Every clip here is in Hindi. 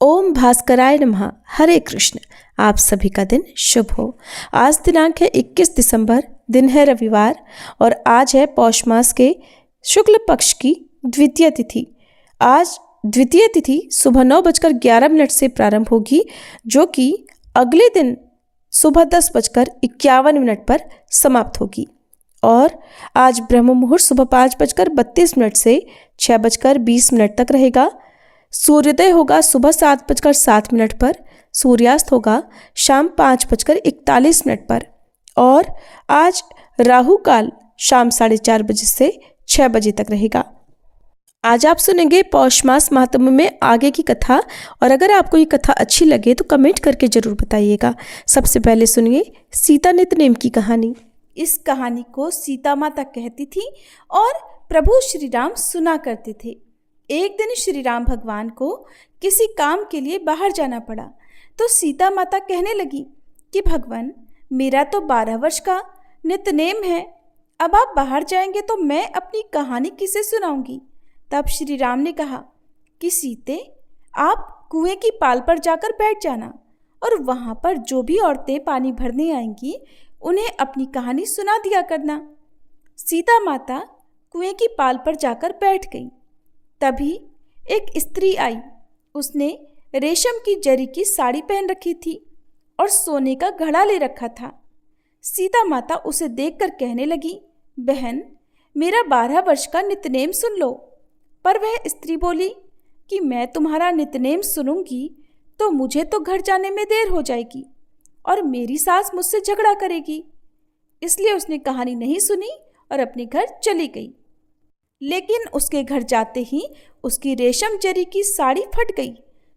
ओम भास्कराय नमः। हरे कृष्ण। आप सभी का दिन शुभ हो। आज दिनांक है 21 दिसंबर, दिन है रविवार और आज है पौष मास के शुक्ल पक्ष की द्वितीय तिथि। आज द्वितीय तिथि सुबह 9:11 से प्रारंभ होगी, जो कि अगले दिन सुबह 10:51 पर समाप्त होगी। और आज ब्रह्म मुहूर्त सुबह 5:32 से 6:20 तक रहेगा। सूर्योदय होगा सुबह 7:07 पर, सूर्यास्त होगा शाम 5:41 पर। और आज राहु काल शाम 4:30 से 6 बजे तक रहेगा। आज आप सुनेंगे पौष मास महात्म्य में आगे की कथा। और अगर आपको ये कथा अच्छी लगे तो कमेंट करके जरूर बताइएगा। सबसे पहले सुनिए सीता नितनेम की कहानी। इस कहानी को सीता माता कहती थी और प्रभु श्री राम सुना करते थे। एक दिन श्री राम भगवान को किसी काम के लिए बाहर जाना पड़ा, तो सीता माता कहने लगी कि भगवान, मेरा तो 12 वर्ष का नितनेम है, अब आप बाहर जाएंगे तो मैं अपनी कहानी किसे सुनाऊंगी। तब श्री राम ने कहा कि सीते, आप कुएं की पाल पर जाकर बैठ जाना और वहाँ पर जो भी औरतें पानी भरने आएंगी उन्हें अपनी कहानी सुना दिया करना। सीता माता कुएं की पाल पर जाकर बैठ गई। तभी एक स्त्री आई। उसने रेशम की जरी की साड़ी पहन रखी थी और सोने का घड़ा ले रखा था। सीता माता उसे देखकर कहने लगी, बहन, मेरा 12 वर्ष का नितनेम सुन लो। पर वह स्त्री बोली कि मैं तुम्हारा नितनेम सुनूंगी तो मुझे तो घर जाने में देर हो जाएगी और मेरी सास मुझसे झगड़ा करेगी। इसलिए उसने कहानी नहीं सुनी और अपने घर चली गई। लेकिन उसके घर जाते ही उसकी रेशम जरी की साड़ी फट गई।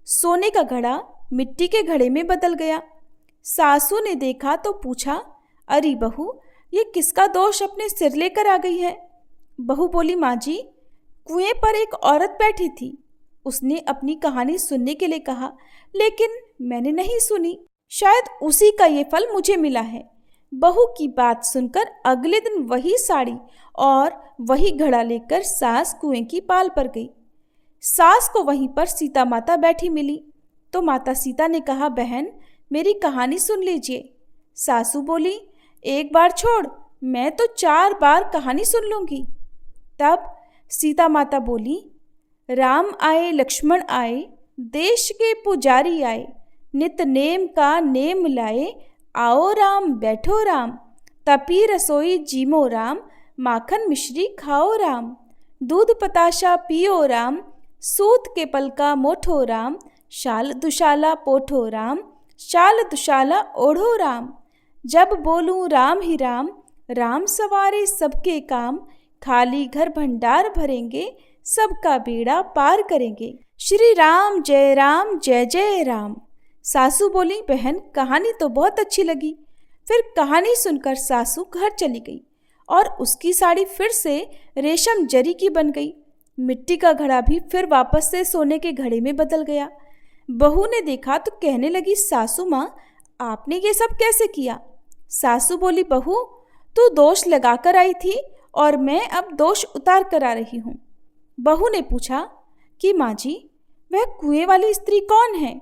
सोने का घड़ा मिट्टी के घड़े में बदल गया। सासू ने देखा तो पूछा, अरे बहू, ये किसका दोष अपने सिर लेकर आ गई है। बहू बोली, माँ जी, कुएं पर एक औरत बैठी थी। उसने अपनी कहानी सुनने के लिए कहा, लेकिन मैंने नहीं सुनी। शायद उसी का ये फल मुझे मिला है। बहू की बात सुनकर अगले दिन वही साड़ी और वही घड़ा लेकर सास कुएं की पाल पर गई। सास को वहीं पर सीता माता बैठी मिली तो माता सीता ने कहा, बहन, मेरी कहानी सुन लीजिए। सासू बोली, एक बार छोड़, मैं तो 4 बार कहानी सुन लूंगी। तब सीता माता बोली, राम आए लक्ष्मण आए, देश के पुजारी आए, नित नेम का नेम लाए, आओ राम बैठो राम, तपी रसोई जीमो राम, माखन मिश्री खाओ राम, दूध पताशा पियो राम, सूत के पलका मोठो राम, शाल दुशाला पोठो राम, शाल दुशाला ओढ़ो राम, जब बोलूं राम ही राम, राम सवारे सबके काम, खाली घर भंडार भरेंगे, सबका बेड़ा पार करेंगे। श्री राम जय जय राम। सासू बोली, बहन, कहानी तो बहुत अच्छी लगी। फिर कहानी सुनकर सासू घर चली गई और उसकी साड़ी फिर से रेशम जरी की बन गई। मिट्टी का घड़ा भी फिर वापस से सोने के घड़े में बदल गया। बहू ने देखा तो कहने लगी, सासू माँ, आपने ये सब कैसे किया। सासू बोली, बहू, तू दोष लगा कर आई थी और मैं अब दोष उतार कर आ रही हूँ। बहू ने पूछा कि माँ जी, वह कुएं वाली स्त्री कौन है।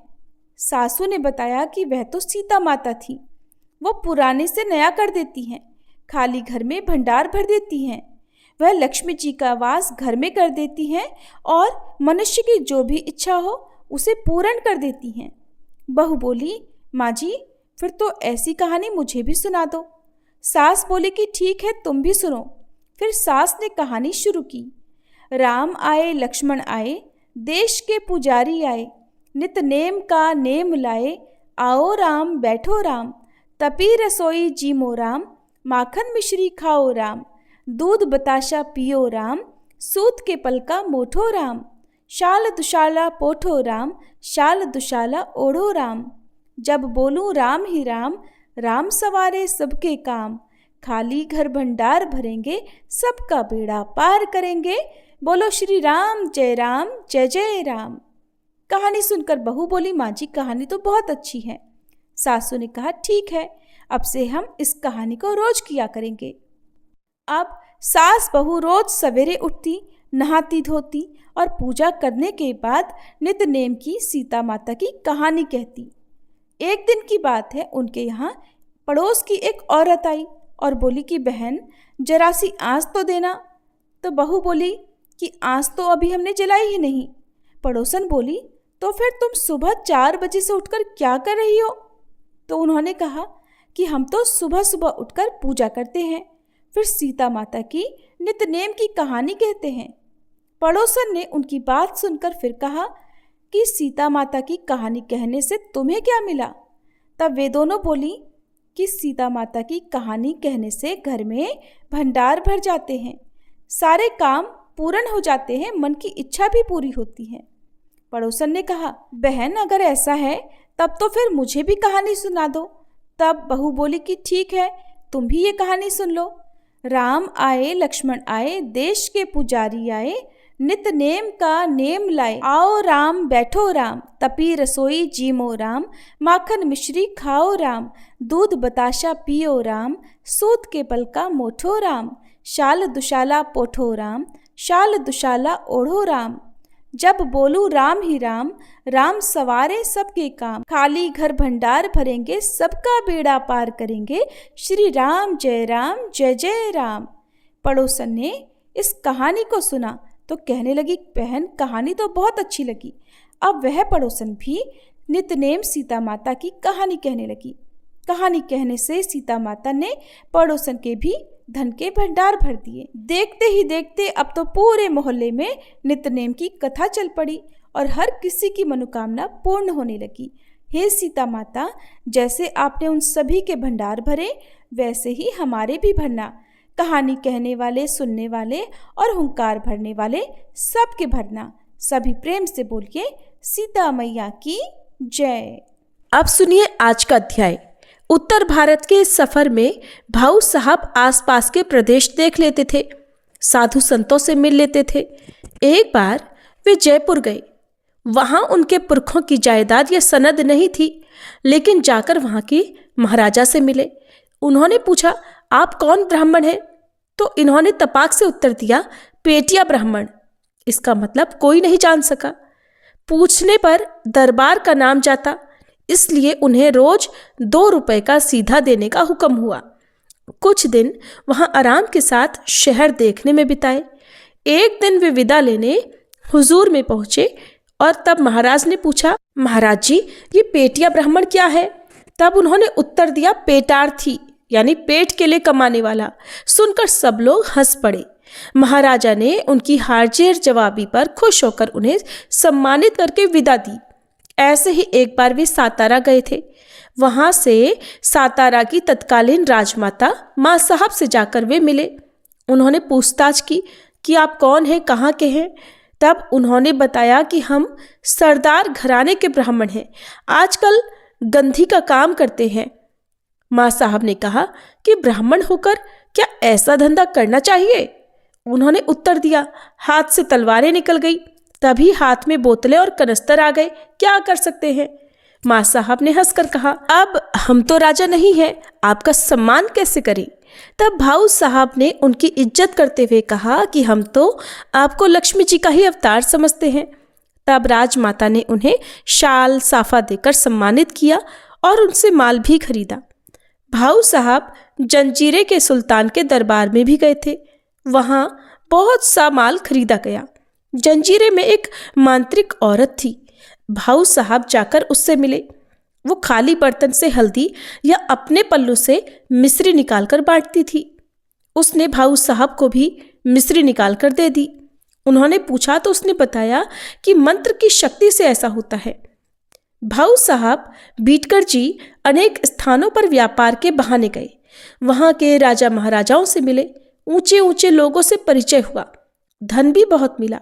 सासू ने बताया कि वह तो सीता माता थी। वो पुराने से नया कर देती हैं, खाली घर में भंडार भर देती हैं। वह लक्ष्मी जी का वास घर में कर देती हैं और मनुष्य की जो भी इच्छा हो उसे पूर्ण कर देती हैं। बहू बोली, माँ जी, फिर तो ऐसी कहानी मुझे भी सुना दो। सास बोली कि ठीक है, तुम भी सुनो। फिर सास ने कहानी शुरू की। राम आए लक्ष्मण आए, देश के पुजारी आए, नित नेम का नेम लाए, आओ राम बैठो राम, तपी रसोई जीमो राम, माखन मिश्री खाओ राम, दूध बताशा पियो राम, सूत के पलका मोठो राम, शाल दुशाला पोठो राम, शाल दुशाला ओढ़ो राम, जब बोलूं राम ही राम, राम सवारे सबके काम, खाली घर भंडार भरेंगे, सबका बेड़ा पार करेंगे, बोलो श्री राम जय जय राम। कहानी सुनकर बहू बोली, माँ जी, कहानी तो बहुत अच्छी है। सासू ने कहा, ठीक है, अब से हम इस कहानी को रोज किया करेंगे। अब सास बहू रोज सवेरे उठती, नहाती धोती और पूजा करने के बाद नित्य-नेम की सीता माता की कहानी कहती। एक दिन की बात है, उनके यहाँ पड़ोस की एक औरत आई और बोली कि बहन जरा सी आँच तो देना। तो बहू बोली कि आँच तो अभी हमने जलाई ही नहीं। पड़ोसन बोली तो फिर तुम सुबह 4 बजे से उठकर क्या कर रही हो? तो उन्होंने कहा कि हम तो सुबह सुबह उठकर पूजा करते हैं, फिर सीता माता की नित्य-नेम की कहानी कहते हैं। पड़ोसन ने उनकी बात सुनकर फिर कहा कि सीता माता की कहानी कहने से तुम्हें क्या मिला? तब वे दोनों बोली कि सीता माता की कहानी कहने से घर में भंडार भर जाते हैं, सारे काम पूर्ण हो जाते हैं, मन की इच्छा भी पूरी होती है। पड़ोसन ने कहा बहन अगर ऐसा है तब तो फिर मुझे भी कहानी सुना दो। तब बहू बोली कि ठीक है, तुम भी ये कहानी सुन लो। राम आए लक्ष्मण आए, देश के पुजारी आए, नित्य नेम का नेम लाए। आओ राम बैठो राम, तपी रसोई जीमो राम, माखन मिश्री खाओ राम, दूध बताशा पियो राम, सूत के पल का मोठो राम, शाल दुशाला पोठो राम, शाल दुशाला ओढ़ो राम। जब बोलू राम ही राम, राम सवारे सबके काम, खाली घर भंडार भरेंगे, सबका बेड़ा पार करेंगे, श्री राम जय जय राम। पड़ोसन ने इस कहानी को सुना तो कहने लगी बहन कहानी तो बहुत अच्छी लगी। अब वह पड़ोसन भी नित्य-नेम सीता माता की कहानी कहने लगी। कहानी कहने से सीता माता ने पड़ोसन के भी धन के भंडार भर दिए। देखते ही देखते अब तो पूरे मोहल्ले में नित्य-नेम की कथा चल पड़ी और हर किसी की मनोकामना पूर्ण होने लगी। हे सीता माता, जैसे आपने उन सभी के भंडार भरे वैसे ही हमारे भी भरना। कहानी कहने वाले, सुनने वाले और हुंकार भरने वाले सबके भरना। सभी प्रेम से बोलिए सीता मैया की जय। अब सुनिए आज का अध्याय। उत्तर भारत के इस सफर में भाऊ साहब आसपास के प्रदेश देख लेते थे, साधु संतों से मिल लेते थे। एक बार वे जयपुर गए। वहां उनके पुरखों की जायदाद या सनद नहीं थी, लेकिन जाकर वहां के महाराजा से मिले। उन्होंने पूछा आप कौन ब्राह्मण हैं? तो इन्होंने तपाक से उत्तर दिया पेटिया ब्राह्मण। इसका मतलब कोई नहीं जान सका। पूछने पर दरबार का नाम जाता, इसलिए उन्हें रोज 2 रुपए का सीधा देने का हुक्म हुआ। कुछ दिन वहां आराम के साथ शहर देखने में बिताए। एक दिन वे विदा लेने हुजूर में पहुंचे और तब महाराज ने पूछा महाराज जी ये पेटिया ब्राह्मण क्या है? तब उन्होंने उत्तर दिया पेटार्थी, यानी पेट के लिए कमाने वाला। सुनकर सब लोग हंस पड़े। महाराजा ने उनकी हाजिर जवाबी पर खुश होकर उन्हें सम्मानित करके विदा दी। ऐसे ही एक बार वे सातारा गए थे। वहां से सातारा की तत्कालीन राजमाता माँ साहब से जाकर वे मिले। उन्होंने पूछताछ की कि आप कौन हैं, कहाँ के हैं? तब उन्होंने बताया कि हम सरदार घराने के ब्राह्मण हैं, आजकल गंधी का काम करते हैं। माँ साहब ने कहा कि ब्राह्मण होकर क्या ऐसा धंधा करना चाहिए? उन्होंने उत्तर दिया, हाथ से तलवारें निकल गई, तभी हाथ में बोतलें और कनस्तर आ गए, क्या कर सकते हैं? माँ साहब ने हंसकर कहा, अब हम तो राजा नहीं हैं, आपका सम्मान कैसे करें? तब भाऊ साहब ने उनकी इज्जत करते हुए कहा कि हम तो आपको लक्ष्मी जी का ही अवतार समझते हैं। तब राजमाता ने उन्हें शाल साफा देकर सम्मानित किया और उनसे माल भी खरीदा। भाऊ साहब जंजीरे के सुल्तान के दरबार में भी गए थे। वहाँ बहुत सा माल खरीदा गया। जंजीरे में एक मांत्रिक औरत थी। भाऊ साहब जाकर उससे मिले। वो खाली बर्तन से हल्दी या अपने पल्लू से मिश्री निकालकर बांटती थी। उसने भाऊ साहब को भी मिश्री निकालकर दे दी। उन्होंने पूछा तो उसने बताया कि मंत्र की शक्ति से ऐसा होता है। भाऊ साहब बीटकर जी अनेक स्थानों पर व्यापार के बहाने गए। वहाँ के राजा महाराजाओं से मिले, ऊंचे ऊंचे लोगों से परिचय हुआ, धन भी बहुत मिला।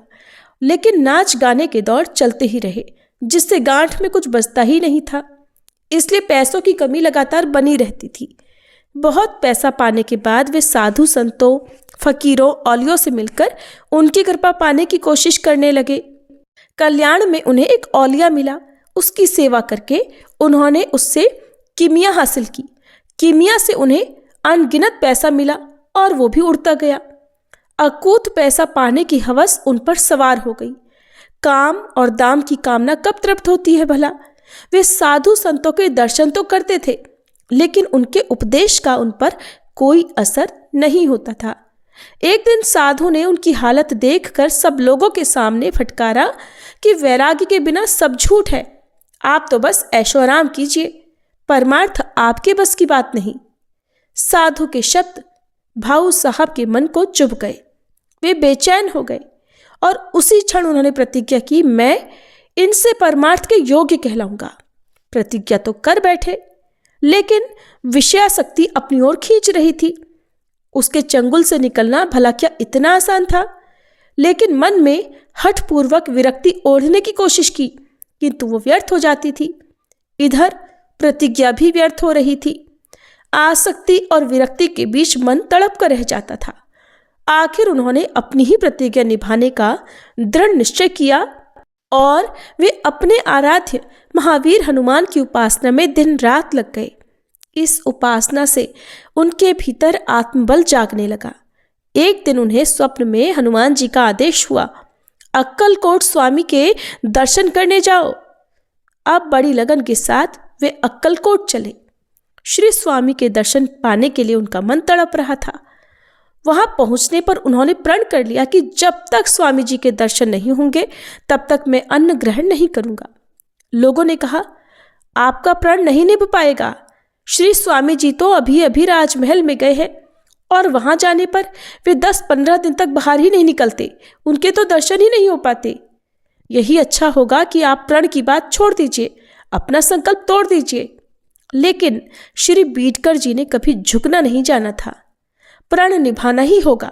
लेकिन नाच गाने के दौर चलते ही रहे, जिससे गांठ में कुछ बचता ही नहीं था। इसलिए पैसों की कमी लगातार बनी रहती थी। बहुत पैसा पाने के बाद वे साधु संतों, फकीरों, औलियों से मिलकर उनकी कृपा पाने की कोशिश करने लगे। कल्याण में उन्हें एक औलिया मिला। उसकी सेवा करके उन्होंने उससे कीमिया हासिल की। कीमिया से उन्हें अनगिनत पैसा मिला और वो भी उड़ता गया। अकूत पैसा पाने की हवस उन पर सवार हो गई। काम और दाम की कामना कब तृप्त होती है भला। वे साधु संतों के दर्शन तो करते थे, लेकिन उनके उपदेश का उन पर कोई असर नहीं होता था। एक दिन साधु ने उनकी हालत देखकर सब लोगों के सामने फटकारा कि वैराग्य के बिना सब झूठ है। आप तो बस ऐशो आराम कीजिए, परमार्थ आपके बस की बात नहीं। साधु के शब्द भाऊ साहब के मन को चुभ गए। वे बेचैन हो गए और उसी क्षण उन्होंने प्रतिज्ञा की, मैं इनसे परमार्थ के योग्य कहलाऊंगा। प्रतिज्ञा तो कर बैठे, लेकिन विषयासक्ति अपनी ओर खींच रही थी। उसके चंगुल से निकलना भला क्या इतना आसान था। लेकिन मन में हठपूर्वक विरक्ति ओढ़ने की कोशिश की, किंतु वो व्यर्थ हो जाती थी। इधर प्रतिज्ञा भी व्यर्थ हो रही थी। आसक्ति और विरक्ति के बीच मन तड़प कर रह जाता था। आखिर उन्होंने अपनी ही प्रतिज्ञा निभाने का दृढ़ निश्चय किया और वे अपने आराध्य महावीर हनुमान की उपासना में दिन रात लग गए। इस उपासना से उनके भीतर आत्मबल जागने लगा। एक दिन उन्हें स्वप्न में हनुमान जी का आदेश हुआ, अक्कलकोट स्वामी के दर्शन करने जाओ। अब बड़ी लगन के साथ वे अक्कलकोट चले। श्री स्वामी के दर्शन पाने के लिए उनका मन तड़प रहा था। वहां पहुंचने पर उन्होंने प्रण कर लिया कि जब तक स्वामी जी के दर्शन नहीं होंगे तब तक मैं अन्न ग्रहण नहीं करूंगा। लोगों ने कहा, आपका प्रण नहीं निभ पाएगा। श्री स्वामी जी तो अभी अभी राजमहल में गए हैं और वहां जाने पर वे 10-15 दिन तक बाहर ही नहीं निकलते। उनके तो दर्शन ही नहीं हो पाते। यही अच्छा होगा कि आप प्रण की बात छोड़ दीजिए, अपना संकल्प तोड़ दीजिए। लेकिन श्री बीडकर जी ने कभी झुकना नहीं जाना था। प्रण निभाना ही होगा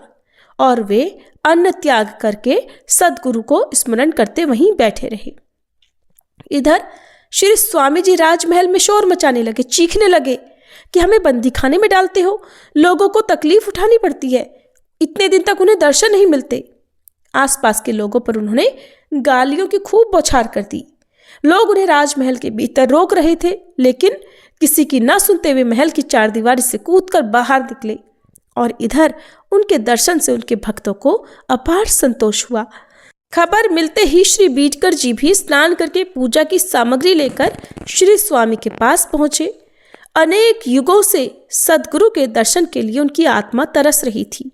और वे अन्न त्याग करके सद्गुरु को स्मरण करते वहीं बैठे रहे। इधर श्री स्वामी जी राजमहल में शोर मचाने लगे, चीखने लगे कि हमें बंदी खाने में डालते हो, लोगों को तकलीफ उठानी पड़ती है, इतने दिन तक उन्हें दर्शन नहीं मिलते। आसपास के लोगों पर उन्होंने गालियों की खूब बौछार कर दी। लोग उन्हें राजमहल के भीतर रोक रहे थे, लेकिन किसी की न सुनते हुए महल की चारदीवारी से कूदकर बाहर निकले। और इधर उनके दर्शन से उनके भक्तों को अपार संतोष हुआ। खबर मिलते ही श्री बीडकर जी भी स्नान करके पूजा की सामग्री लेकर श्री स्वामी के पास पहुंचे। अनेक युगों से सद्गुरु के दर्शन के लिए उनकी आत्मा तरस रही थी।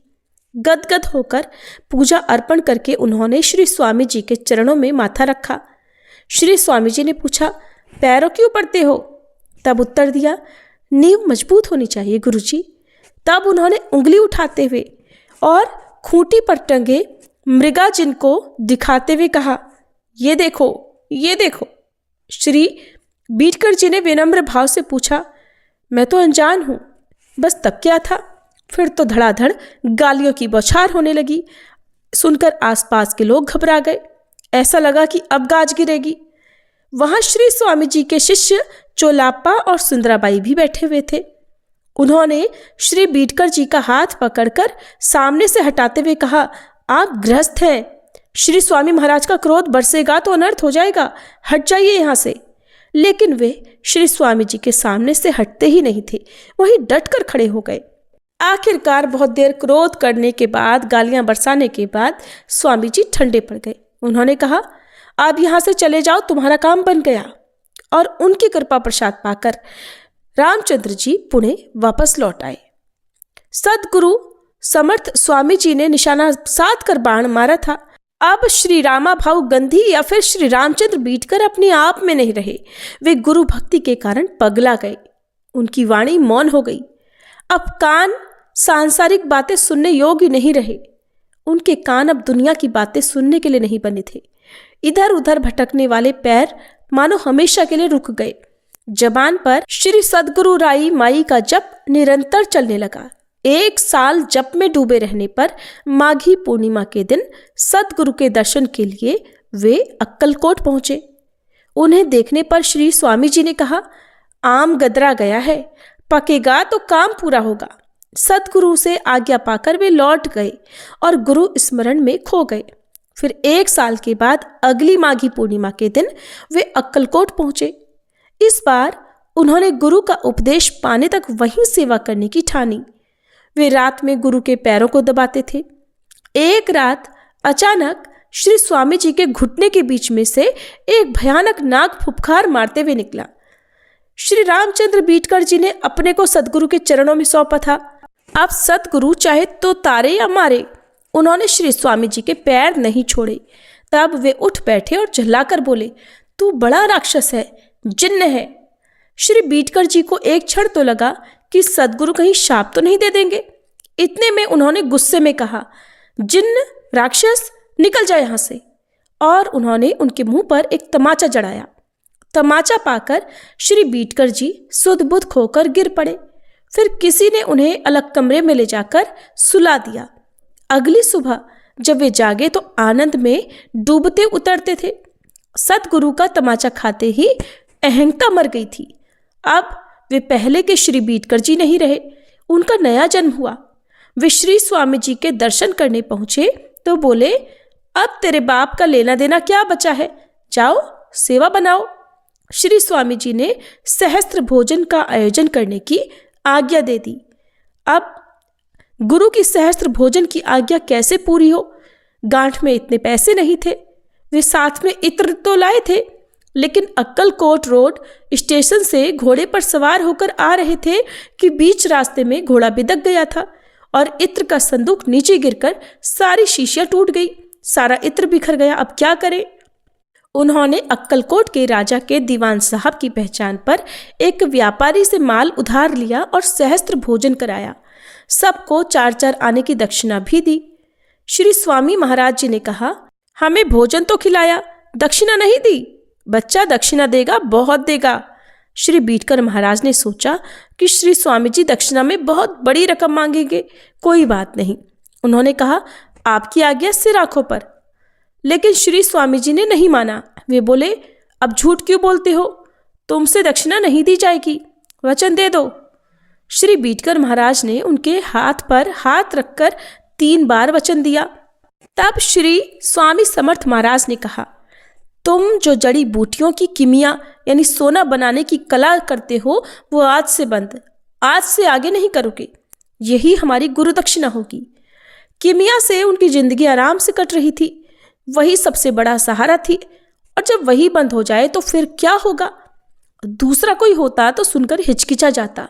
गदगद होकर पूजा अर्पण करके उन्होंने श्री स्वामी जी के चरणों में माथा रखा। श्री स्वामी जी ने पूछा, पैरों क्यों पड़ते हो? तब उत्तर दिया, नींव मजबूत होनी चाहिए गुरुजी। तब उन्होंने उंगली उठाते हुए और खूंटी पर टंगे मृगाजिन को दिखाते हुए कहा, ये देखो, ये देखो। श्री बीडकर जी ने विनम्र भाव से पूछा, मैं तो अनजान हूँ, बस तब क्या था? फिर तो धड़ाधड़ गालियों की बौछार होने लगी। सुनकर आसपास के लोग घबरा गए। ऐसा लगा कि अब गाज गिरेगी। वहां श्री स्वामी जी के शिष्य चोलाप्पा और सुंदराबाई भी बैठे हुए थे। उन्होंने श्री बीडकर जी का हाथ पकड़कर सामने से हटाते हुए कहा, आप गृहस्थ हैं, श्री स्वामी महाराज का क्रोध बरसेगा तो अनर्थ हो जाएगा, हट जाइए यहाँ से। लेकिन वे श्री स्वामी जी के सामने से हटते ही नहीं थे, वहीं डट कर खड़े हो गए। आखिरकार बहुत देर क्रोध करने के बाद, गालियां बरसाने के बाद स्वामी जी ठंडे पड़ गए। उन्होंने कहा, अब यहाँ से चले जाओ, तुम्हारा काम बन गया। और उनकी कृपा प्रसाद पाकर रामचंद्र जी पुणे वापस लौट आए। सद्गुरु समर्थ स्वामी जी ने निशाना साध कर बाण मारा था। अब श्री रामा भाऊ गंधी या फिर श्री रामचंद्र बीडकर अपने आप में नहीं रहे। वे गुरु भक्ति के कारण पगला गए। उनकी वाणी मौन हो गई। अब कान सांसारिक बातें सुनने योग्य नहीं रहे। उनके कान अब दुनिया की बातें सुनने के लिए नहीं बने थे। इधर उधर भटकने वाले पैर मानो हमेशा के लिए रुक गए। जबान पर श्री सद्गुरु राई माई का जप निरंतर चलने लगा। 1 साल जप में डूबे रहने पर माघी पूर्णिमा के दिन सद्गुरु के दर्शन के लिए वे अक्कलकोट पहुंचे। उन्हें देखने पर श्री स्वामी जी ने कहा, आम गदरा गया है, पकेगा तो काम पूरा होगा। सद्गुरु से आज्ञा पाकर वे लौट गए और गुरु स्मरण में खो गए। फिर 1 साल के बाद अगली माघी पूर्णिमा के दिन वे अक्कलकोट पहुंचे। इस बार उन्होंने गुरु का उपदेश पाने तक वहीं सेवा करने की ठानी। वे रात में गुरु के पैरों को दबाते थे। एक रात अचानक श्री स्वामी जी के घुटने के बीच में से एक भयानक नाग फुफकार मारते हुए निकला। श्री रामचंद्र बीटकर जी ने अपने को सदगुरु के चरणों में सौंपा था। अब सदगुरु चाहे तो तारे या मारे, उन्होंने श्री स्वामी जी के पैर नहीं छोड़े। तब वे उठ बैठे और झल्लाकर बोले, तू बड़ा राक्षस है, जिन्न है। श्री बीटकर जी को एक क्षण तो लगा कि सदगुरु कहीं शाप तो नहीं दे देंगे। इतने में उन्होंने गुस्से में कहा, जिन्न, राक्षस, निकल जाए यहां से। और उन्होंने उनके मुंह पर एक तमाचा जड़ाया। तमाचा पाकर श्री बीटकर जी सुध बुध खोकर गिर पड़े। फिर किसी ने उन्हें अलग कमरे में ले जाकर सुला दिया। अगली सुबह जब वे जागे तो आनंद में डूबते उतरते थे। सतगुरु का तमाचा खाते ही अहंता मर गई थी। अब वे पहले के श्री बीटकर जी नहीं रहे, उनका नया जन्म हुआ। वे श्री स्वामी जी के दर्शन करने पहुंचे तो बोले, अब तेरे बाप का लेना देना क्या बचा है, जाओ सेवा बनाओ। श्री स्वामी जी ने सहस्त्र भोजन का आयोजन करने की आज्ञा दे दी। अब गुरु की सहस्त्र भोजन की आज्ञा कैसे पूरी हो? गांठ में इतने पैसे नहीं थे। वे साथ में इत्र तो लाए थे, लेकिन अक्कलकोट रोड स्टेशन से घोड़े पर सवार होकर आ रहे थे कि बीच रास्ते में घोड़ा बिदक गया था और इत्र का संदूक नीचे गिरकर सारी शीशियां टूट गई, सारा इत्र बिखर गया। अब क्या करें? उन्होंने अक्कलकोट के राजा के दीवान साहब की पहचान पर एक व्यापारी से माल उधार लिया और सहस्त्र भोजन कराया। सबको 4-4 आने की दक्षिणा भी दी। श्री स्वामी महाराज जी ने कहा, हमें भोजन तो खिलाया, दक्षिणा नहीं दी। बच्चा दक्षिणा देगा, बहुत देगा। श्री बीटकर महाराज ने सोचा कि श्री स्वामी जी दक्षिणा में बहुत बड़ी रकम मांगेंगे। कोई बात नहीं, उन्होंने कहा, आपकी आज्ञा सिर आंखों पर। लेकिन श्री स्वामी जी ने नहीं माना। वे बोले, अब झूठ क्यों बोलते हो? तुमसे दक्षिणा नहीं दी जाएगी, वचन दे दो। श्री बीटकर महाराज ने उनके हाथ पर हाथ रखकर 3 बार वचन दिया। तब श्री स्वामी समर्थ महाराज ने कहा, तुम जो जड़ी बूटियों की किमिया यानी सोना बनाने की कला करते हो वो आज से बंद, आज से आगे नहीं करोगे। यही हमारी गुरु दक्षिणा होगी। किमिया से उनकी जिंदगी आराम से कट रही थी, वही सबसे बड़ा सहारा थी। और जब वही बंद हो जाए तो फिर क्या होगा? दूसरा कोई होता तो सुनकर हिचकिचा जाता,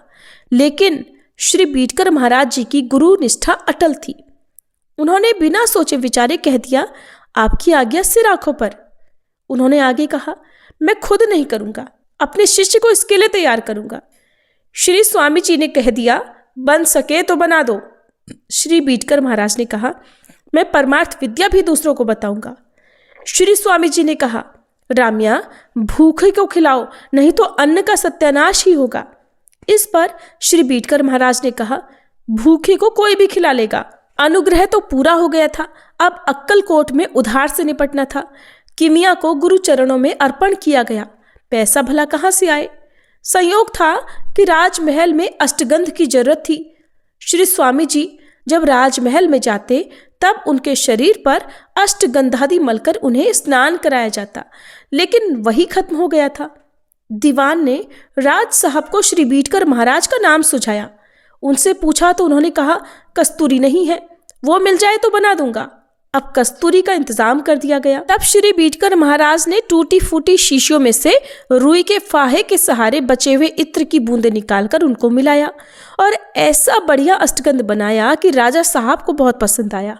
लेकिन श्री बीटकर महाराज जी की गुरु निष्ठा अटल थी। उन्होंने बिना सोचे विचारे कह दिया, आपकी आज्ञा सिर आंखों पर। उन्होंने आगे कहा, मैं खुद नहीं करूंगा, अपने शिष्य को इसके लिए तैयार करूंगा। श्री स्वामी जी ने कह दिया, बन सके तो बना दो। श्री बीटकर महाराज ने कहा, मैं परमार्थ विद्या भी दूसरों को बताऊंगा। श्री स्वामी जी ने कहा, रामिया, भूखे को खिलाओ, नहीं तो अन्न का सत्यानाश ही होगा। इस पर श्री बीटकर महाराज ने कहा, भूखे को कोई भी खिला लेगा। अनुग्रह तो पूरा हो गया था, अब अक्कलकोट में उधार से निपटना था। किमिया को गुरु चरणों में अर्पण किया गया, पैसा भला कहाँ से आए? संयोग था कि राजमहल में अष्टगंध की जरूरत थी। श्री स्वामी जी जब राजमहल में जाते तब उनके शरीर पर अष्टगंधादि मलकर उन्हें स्नान कराया जाता, लेकिन वही खत्म हो गया था। दीवान ने राज साहब को श्री बीटकर महाराज का नाम सुझाया। उनसे पूछा तो उन्होंने कहा, कस्तूरी नहीं है, वो मिल जाए तो बना दूंगा। अब कस्तूरी का इंतजाम कर दिया गया। तब श्री बीटकर महाराज ने टूटी फूटी शीशियों में से रुई के फाहे के सहारे बचे हुए इत्र की बूंदें निकालकर उनको मिलाया और ऐसा बढ़िया अष्टगंध बनाया कि राजा साहब को बहुत पसंद आया।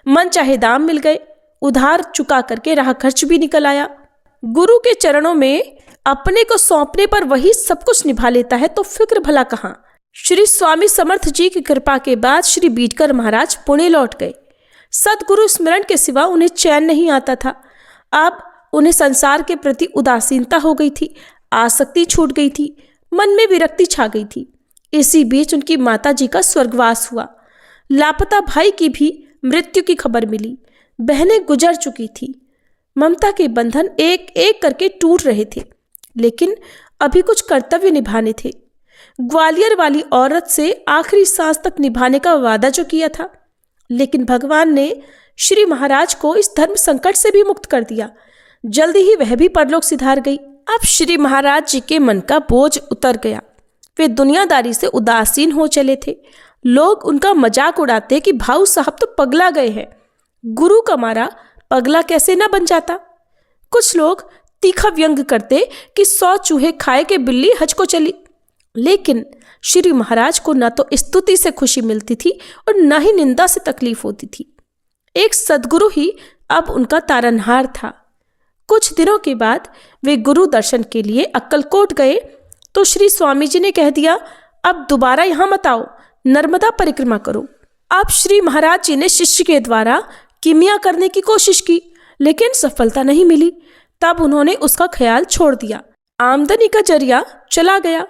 मन चाहे दाम मिल गए, उधार चुका करके राह खर्च भी निकल आया। गुरु के चरणों में अपने को सौंपने पर वही सब कुछ निभा लेता है तो फिक्र भला कहाँ। श्री स्वामी समर्थ जी की कृपा के बाद श्री बीटकर महाराज पुणे लौट गए। सतगुरु स्मरण के सिवा उन्हें चैन नहीं आता था। अब उन्हें संसार के प्रति उदासीनता हो गई थी, आसक्ति छूट गई थी, मन में विरक्ति छा गई थी। इसी बीच उनकी माता जी का स्वर्गवास हुआ। लापता भाई की भी मृत्यु की खबर मिली। बहनें गुजर चुकी थी। ममता के बंधन एक एक करके टूट रहे थे, लेकिन अभी कुछ कर्तव्य निभाने थे। ग्वालियर वाली औरत से आखिरी सांस तक निभाने का वादा जो किया था, लेकिन भगवान ने श्री महाराज को इस धर्म संकट से भी मुक्त कर दिया। जल्दी ही वह भी परलोक सिधार गई। अब श्री महाराज जी के मन का बोझ उतर गया। वे दुनियादारी से उदासीन हो चले थे। लोग उनका मजाक उड़ाते कि भाऊ साहब तो पगला गए हैं। गुरु का मारा पगला कैसे ना बन जाता। कुछ लोग तीखा व्यंग करते कि 100 चूहे खाए के बिल्ली हज को चली, लेकिन श्री महाराज को न तो स्तुति से खुशी मिलती थी और न ही निंदा से तकलीफ होती थी। एक सद्गुरु ही अब उनका तारनहार था। कुछ दिनों के बाद वे गुरु दर्शन के लिए अक्कलकोट गए तो श्री स्वामी जी ने कह दिया, अब दोबारा यहाँ मत आओ, नर्मदा परिक्रमा करो। अब श्री महाराज जी ने शिष्य के द्वारा किमिया करने की कोशिश की, लेकिन सफलता नहीं मिली। तब उन्होंने उसका ख्याल छोड़ दिया। आमदनी का जरिया चला गया।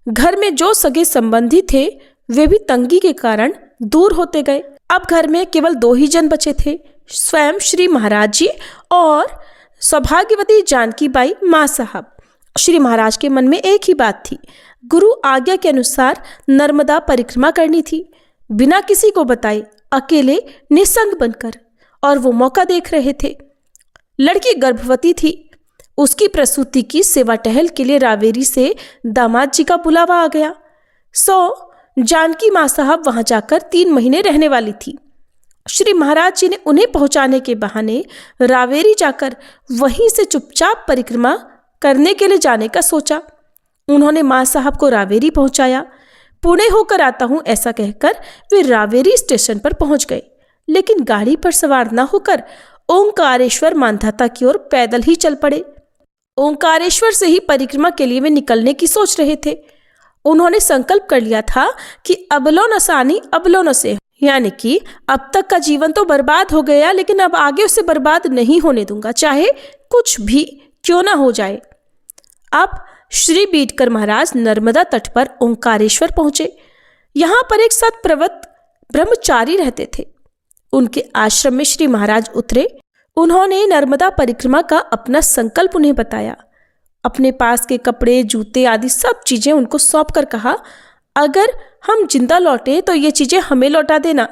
घर में जो सगे संबंधी थे वे भी तंगी के कारण दूर होते गए। अब घर में केवल 2 ही जन बचे थे, स्वयं श्री महाराज जी और सौभाग्यवती जानकी बाई माँ साहब। श्री महाराज के मन में एक ही बात थी, गुरु आज्ञा के अनुसार नर्मदा परिक्रमा करनी थी, बिना किसी को बताए, अकेले निसंग बनकर। और वो मौका देख रहे थे। लड़की गर्भवती थी। उसकी प्रसूति की सेवा टहल के लिए रावेरी से दामाद जी का बुलावा आ गया। जानकी माँ साहब वहां जाकर 3 महीने रहने वाली थी। श्री महाराज जी ने उन्हें पहुंचाने के बहाने रावेरी जाकर वहीं से चुपचाप परिक्रमा करने के लिए जाने का सोचा। उन्होंने माँ साहब को रावेरी पहुंचाया। पुणे होकर आता हूं ऐसा कहकर वे रावेरी स्टेशन पर पहुंच गए, लेकिन गाड़ी पर सवार न होकर ओंकारेश्वर मांधाता की ओर पैदल ही चल पड़े। ओंकारेश्वर से ही परिक्रमा के लिए वे निकलने की सोच रहे थे। उन्होंने संकल्प कर लिया था कि अबलो न सानी अबलो न से, यानी कि अब तक का जीवन तो बर्बाद हो गया, लेकिन अब आगे उसे बर्बाद नहीं होने दूंगा, चाहे कुछ भी क्यों ना हो जाए। अब श्री बीटकर महाराज नर्मदा तट पर ओंकारेश्वर पहुंचे। यहाँ पर एक सतप्रवत ब्रह्मचारी रहते थे। उनके आश्रम में श्री महाराज उतरे। उन्होंने नर्मदा परिक्रमा का अपना संकल्प उन्हें बताया। अपने पास के कपड़े, जूते आदि सब चीजें उनको सौंप कर कहा, अगर हम जिंदा लौटे तो ये चीजें हमें लौटा देना।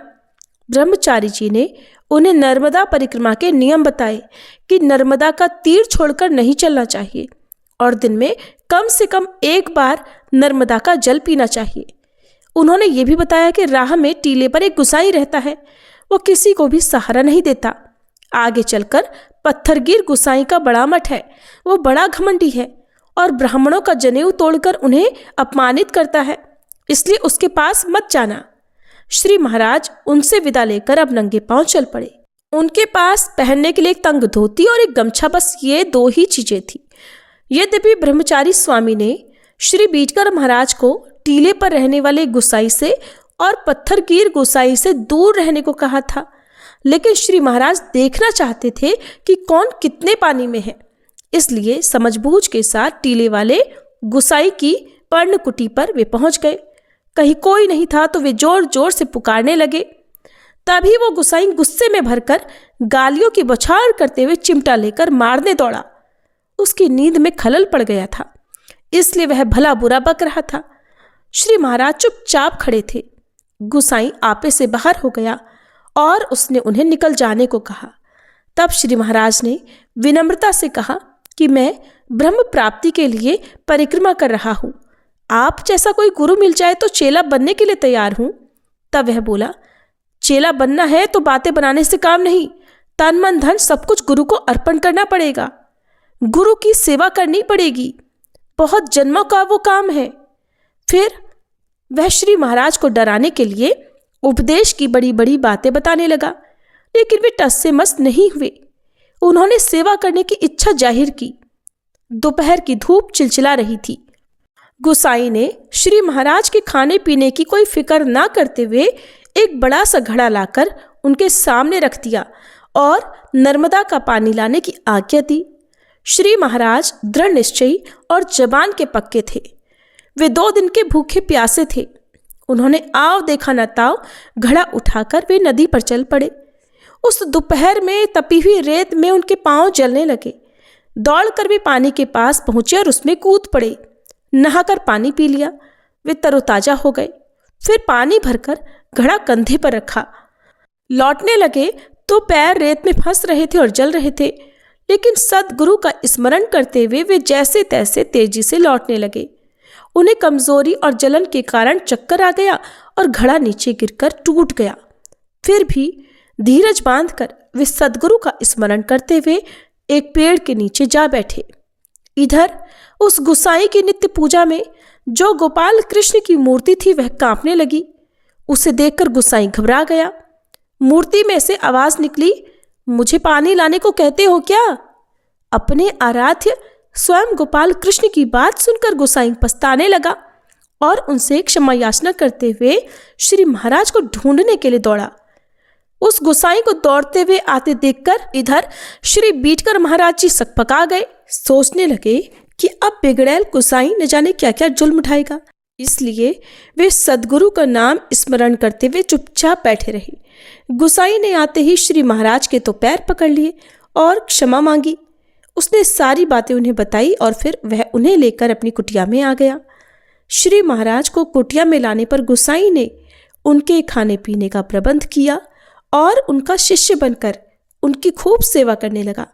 ब्रह्मचारी जी ने उन्हें नर्मदा परिक्रमा के नियम बताए कि नर्मदा का तीर छोड़कर नहीं चलना चाहिए और दिन में कम से कम 1 बार नर्मदा का जल पीना चाहिए। उन्होंने ये भी बताया कि राह में टीले पर एक गुसाई रहता है, वो किसी को भी सहारा नहीं देता। आगे चलकर पत्थरगिर गुसाई का बड़ा मठ है, वो बड़ा घमंडी है और ब्राह्मणों का जनेऊ तोड़कर उन्हें अपमानित करता है, इसलिए उसके पास मत जाना। श्री महाराज उनसे विदा लेकर अब नंगे पांव चल पड़े। उनके पास पहनने के लिए एक तंग धोती और एक गमछा, बस ये 2 ही चीजें थी। यद्यपि ब्रह्मचारी स्वामी ने श्री बीटकर महाराज को टीले पर रहने वाले गुसाई से और पत्थरगिर गुसाई से दूर रहने को कहा था, लेकिन श्री महाराज देखना चाहते थे कि कौन कितने पानी में है, इसलिए समझबूझ के साथ टीले वाले गुसाई की पर्णकुटी पर वे पहुंच गए। कहीं कोई नहीं था तो वे जोर जोर से पुकारने लगे। तभी वो गुसाई गुस्से में भरकर गालियों की बौछार करते हुए चिमटा लेकर मारने दौड़ा। उसकी नींद में खलल पड़ गया था, इसलिए वह भला बुरा बक रहा था। श्री महाराज चुपचाप खड़े थे। गुसाई आपे से बाहर हो गया और उसने उन्हें निकल जाने को कहा। तब श्री महाराज ने विनम्रता से कहा कि मैं ब्रह्म प्राप्ति के लिए परिक्रमा कर रहा हूँ, आप जैसा कोई गुरु मिल जाए तो चेला बनने के लिए तैयार हूँ। तब वह बोला, चेला बनना है तो बातें बनाने से काम नहीं, तन मन धन सब कुछ गुरु को अर्पण करना पड़ेगा, गुरु की सेवा करनी पड़ेगी, बहुत जन्मों का वो काम है। फिर वह श्री महाराज को डराने के लिए उपदेश की बड़ी बड़ी बातें बताने लगा, लेकिन वे टस से मस नहीं हुए। उन्होंने सेवा करने की इच्छा जाहिर की। दोपहर की धूप चिलचिला रही थी। गुसाई ने श्री महाराज के खाने पीने की कोई फिक्र ना करते हुए एक बड़ा सा घड़ा लाकर उनके सामने रख दिया और नर्मदा का पानी लाने की आज्ञा दी। श्री महाराज दृढ़ निश्चयी और जबान के पक्के थे। वे 2 दिन के भूखे प्यासे थे। उन्होंने आव देखा न ताव घड़ा उठाकर वे नदी पर चल पड़े। उस दोपहर में तपी हुई रेत में उनके पांव जलने लगे। दौड़कर वे पानी के पास पहुंचे और उसमें कूद पड़े। नहाकर पानी पी लिया। वे तरोताजा हो गए। फिर पानी भरकर घड़ा कंधे पर रखा। लौटने लगे तो पैर रेत में फंस रहे थे और जल रहे थे, लेकिन सद्गुरु का स्मरण करते हुए वे जैसे तैसे तेजी से लौटने लगे। उन्हें कमजोरी और जलन के कारण चक्कर आ गया और घड़ा नीचे गिरकर टूट गया। फिर भी धीरज बांधकर वे सदगुरु का स्मरण करते हुए एक पेड़ के नीचे जा बैठे। इधर उस गुसाई की नित्य पूजा में जो गोपाल कृष्ण की मूर्ति थी वह कांपने लगी। उसे देखकर गुसाई घबरा गया। मूर्ति में से आवाज निकली, मुझे पानी लाने को कहते हो क्या? अपने आराध्य स्वयं गोपाल कृष्ण की बात सुनकर गुसाई पछताने लगा और उनसे क्षमा याचना करते हुए श्री महाराज को ढूंढने के लिए दौड़ा। उस गुसाई को दौड़ते हुए आते देखकर इधर श्री बीटकर महाराज जी सकपका गए। सोचने लगे कि अब बिगड़ैल गुसाई न जाने क्या क्या जुल्म उठाएगा। इसलिए वे सदगुरु का नाम स्मरण करते हुए चुपचाप बैठे रहे। गुसाई ने आते ही श्री महाराज के तो पैर पकड़ लिए और क्षमा मांगी। उसने सारी बातें उन्हें बताई और फिर वह उन्हें लेकर अपनी कुटिया में आ गया। श्री महाराज को कुटिया में लाने पर गुसाई ने उनके खाने पीने का प्रबंध किया और उनका शिष्य बनकर उनकी खूब सेवा करने लगा।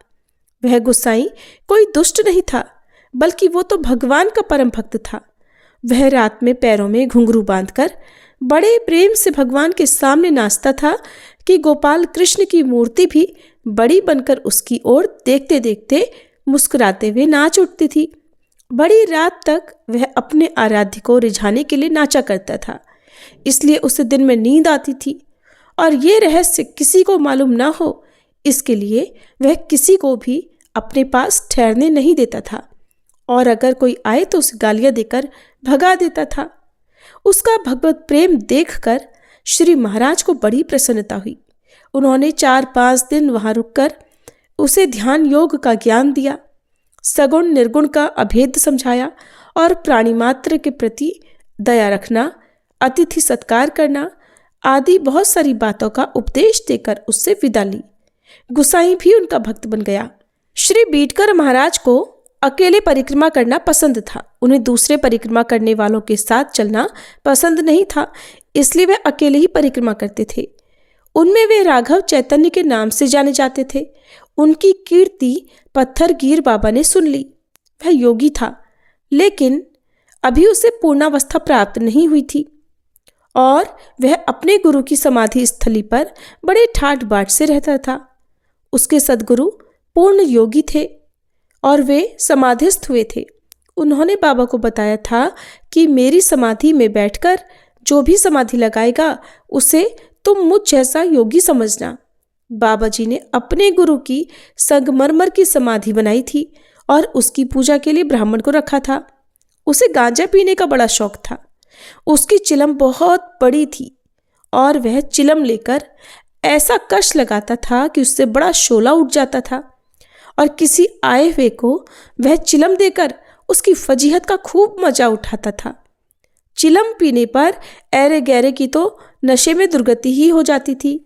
वह गुसाई कोई दुष्ट नहीं था, बल्कि वो तो भगवान का परम भक्त था। वह रात में पैरों में घुंघरू बांधकर बड़े प्रेम से भगवान के सामने नाचता था कि गोपाल कृष्ण की मूर्ति भी बड़ी बनकर उसकी ओर देखते देखते मुस्कुराते हुए नाच उठती थी। बड़ी रात तक वह अपने आराध्य को रिझाने के लिए नाचा करता था, इसलिए उसे दिन में नींद आती थी और ये रहस्य किसी को मालूम ना हो, इसके लिए वह किसी को भी अपने पास ठहरने नहीं देता था और अगर कोई आए तो उसे गालियां देकर भगा देता था। उसका भगवत प्रेम देखकर श्री महाराज को बड़ी प्रसन्नता हुई। उन्होंने 4-5 दिन वहां रुककर उसे ध्यान योग का ज्ञान दिया, सगुण निर्गुण का अभेद समझाया और प्राणी मात्र के प्रति दया रखना, अतिथि सत्कार करना आदि बहुत सारी बातों का उपदेश देकर उससे विदा ली। गुसाई भी उनका भक्त बन गया। श्री बीटकर महाराज को अकेले परिक्रमा करना पसंद था। उन्हें दूसरे परिक्रमा करने वालों के साथ चलना पसंद नहीं था, इसलिए वे अकेले ही परिक्रमा करते थे। उनमें वे राघव चैतन्य के नाम से जाने जाते थे। उनकी कीर्ति पत्थरगीर बाबा ने सुन ली। वह योगी था, लेकिन अभी उसे पूर्णावस्था प्राप्त नहीं हुई थी और वह अपने गुरु की समाधि स्थली पर बड़े ठाट बाट से रहता था। उसके सदगुरु पूर्ण योगी थे और वे समाधिस्थ हुए थे। उन्होंने बाबा को बताया था कि मेरी समाधि में बैठकर जो भी समाधि लगाएगा उसे तुम मुझ जैसा योगी समझना। बाबा जी ने अपने गुरु की संगमरमर की समाधि बनाई थी और उसकी पूजा के लिए ब्राह्मण को रखा था। उसे गांजा पीने का बड़ा शौक था। उसकी चिलम बहुत बड़ी थी और वह चिलम लेकर ऐसा कश लगाता था कि उससे बड़ा शोला उठ जाता था और किसी आए हुए को वह चिलम देकर उसकी फजीहत का खूब मजा उठाता था। चिलम पीने पर ऐरे गैरे की तो नशे में दुर्गति ही हो जाती थी।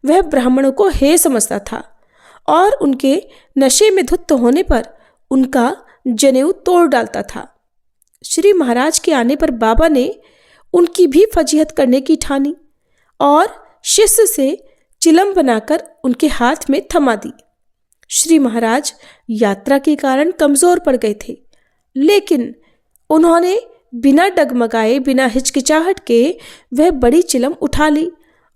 वह ब्राह्मणों को हे समझता था और उनके नशे में धुत होने पर उनका जनेऊ तोड़ डालता था। श्री महाराज के आने पर बाबा ने उनकी भी फजीहत करने की ठानी और शिष्य से चिलम बनाकर उनके हाथ में थमा दी। श्री महाराज यात्रा के कारण कमजोर पड़ गए थे, लेकिन उन्होंने बिना डगमगाए, बिना हिचकिचाहट के वह बड़ी चिलम उठा ली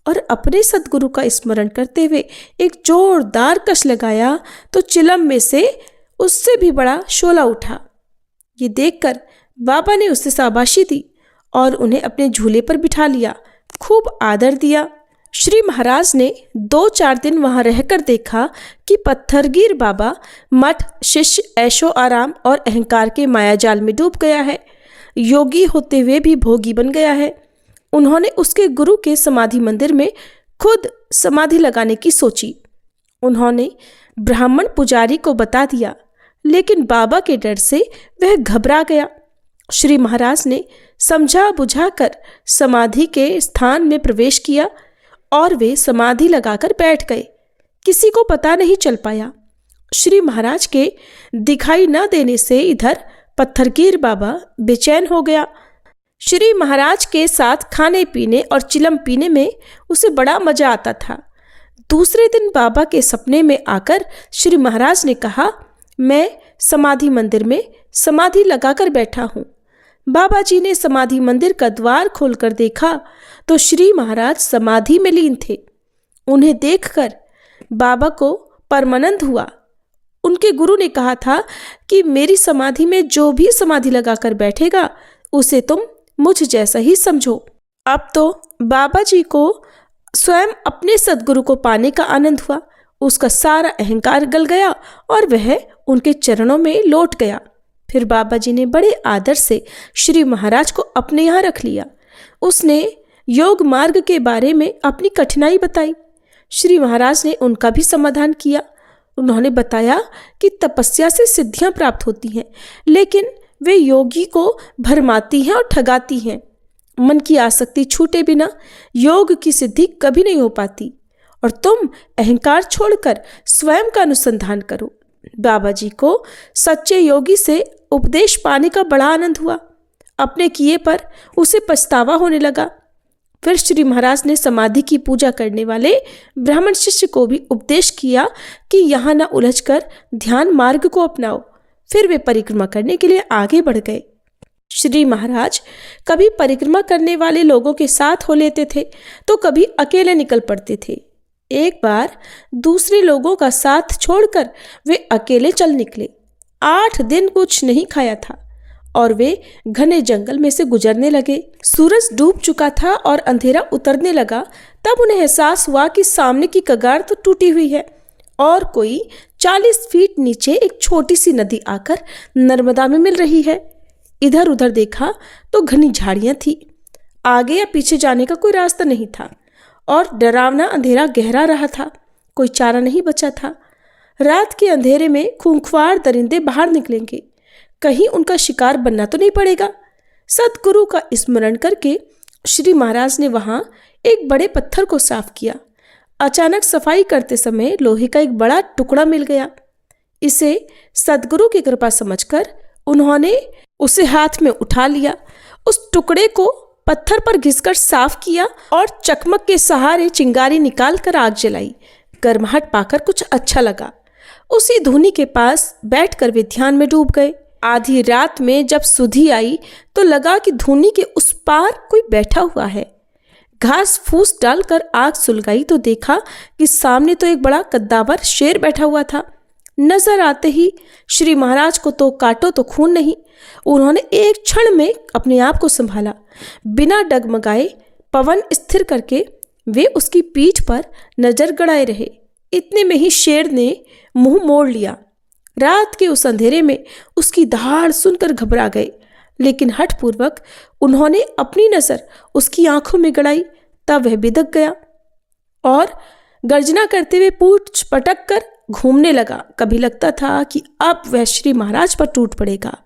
और अपने सदगुरु का स्मरण करते हुए एक जोरदार कश लगाया तो चिलम में से उससे भी बड़ा शोला उठा। ये देखकर बाबा ने उससे शाबाशी दी और उन्हें अपने झूले पर बिठा लिया, खूब आदर दिया। श्री महाराज ने 2-4 दिन वहां रहकर देखा कि पत्थरगीर बाबा मठ शिष्य ऐशो आराम और अहंकार के मायाजाल में डूब गया है, योगी होते हुए भी भोगी बन गया है। उन्होंने उसके गुरु के समाधि मंदिर में खुद समाधि लगाने की सोची। उन्होंने ब्राह्मण पुजारी को बता दिया, लेकिन बाबा के डर से वह घबरा गया। श्री महाराज ने समझा बुझाकर समाधि के स्थान में प्रवेश किया और वे समाधि लगाकर बैठ गए। किसी को पता नहीं चल पाया। श्री महाराज के दिखाई न देने से इधर पत्थरगीर बाबा बेचैन हो गया। श्री महाराज के साथ खाने पीने और चिलम पीने में उसे बड़ा मजा आता था। दूसरे दिन बाबा के सपने में आकर श्री महाराज ने कहा, मैं समाधि मंदिर में समाधि लगाकर बैठा हूँ। बाबा जी ने समाधि मंदिर का द्वार खोलकर देखा तो श्री महाराज समाधि में लीन थे। उन्हें देखकर बाबा को परमानंद हुआ। उनके गुरु ने कहा था कि मेरी समाधि में जो भी समाधि लगाकर बैठेगा उसे तुम मुझ जैसा ही समझो। अब तो बाबा जी को स्वयं अपने सद्गुरु को पाने का आनंद हुआ। उसका सारा अहंकार गल गया और वह उनके चरणों में लौट गया। फिर बाबा जी ने बड़े आदर से श्री महाराज को अपने यहाँ रख लिया। उसने योग मार्ग के बारे में अपनी कठिनाई बताई। श्री महाराज ने उनका भी समाधान किया। उन्होंने बताया कि तपस्या से सिद्धियां प्राप्त होती हैं, लेकिन वे योगी को भरमाती हैं और ठगाती हैं। मन की आसक्ति छूटे बिना योग की सिद्धि कभी नहीं हो पाती और तुम अहंकार छोड़कर स्वयं का अनुसंधान करो। बाबा जी को सच्चे योगी से उपदेश पाने का बड़ा आनंद हुआ। अपने किए पर उसे पछतावा होने लगा। फिर श्री महाराज ने समाधि की पूजा करने वाले ब्राह्मण शिष्य को भी उपदेश किया कि यहाँ न उलझकर ध्यान मार्ग को अपनाओ। फिर वे परिक्रमा करने के लिए आगे बढ़ गए। श्री महाराज कभी परिक्रमा करने वाले लोगों के साथ हो लेते थे तो कभी अकेले निकल पड़ते थे। एक बार दूसरे लोगों का साथ छोड़कर वे अकेले चल निकले। 8 दिन कुछ नहीं खाया था और वे घने जंगल में से गुजरने लगे। सूरज डूब चुका था और अंधेरा उतरने लगा। तब उन्हें एहसास हुआ कि सामने की कगार तो टूटी हुई है और कोई 40 फीट नीचे एक छोटी सी नदी आकर नर्मदा में मिल रही है। इधर उधर देखा तो घनी झाड़ियां थी। आगे या पीछे जाने का कोई रास्ता नहीं था और डरावना अंधेरा गहरा रहा था। कोई चारा नहीं बचा था। रात के अंधेरे में खूंखार दरिंदे बाहर निकलेंगे, कहीं उनका शिकार बनना तो नहीं पड़ेगा। सतगुरु का स्मरण करके श्री महाराज ने वहां एक बड़े पत्थर को साफ किया। अचानक सफाई करते समय लोहे का एक बड़ा टुकड़ा मिल गया। इसे सतगुरु की कृपा समझकर उन्होंने उसे हाथ में उठा लिया। उस टुकड़े को पत्थर पर घिसकर साफ किया और चकमक के सहारे चिंगारी निकालकर आग जलाई। गर्माहट पाकर कुछ अच्छा लगा। उसी धूनी के पास बैठकर वे ध्यान में डूब गए। आधी रात में जब सुधी आई तो लगा कि धूनी के उस पार कोई बैठा हुआ है। घास फूस डालकर आग सुलगाई तो देखा कि सामने तो एक बड़ा कद्दावर शेर बैठा हुआ था। नजर आते ही श्री महाराज को तो काटो तो खून नहीं। उन्होंने एक क्षण में अपने आप को संभाला। बिना डगमगाए पवन स्थिर करके वे उसकी पीठ पर नजर गड़ाए रहे। इतने में ही शेर ने मुंह मोड़ लिया। रात के उस अंधेरे में उसकी दहाड़ सुनकर घबरा गए, लेकिन हठपूर्वक उन्होंने अपनी नजर उसकी आंखों में गड़ाई। तब वह बिदक गया और गर्जना करते हुए पूंछ पटक कर घूमने लगा। कभी लगता था कि अब वह श्री महाराज पर टूट पड़ेगा।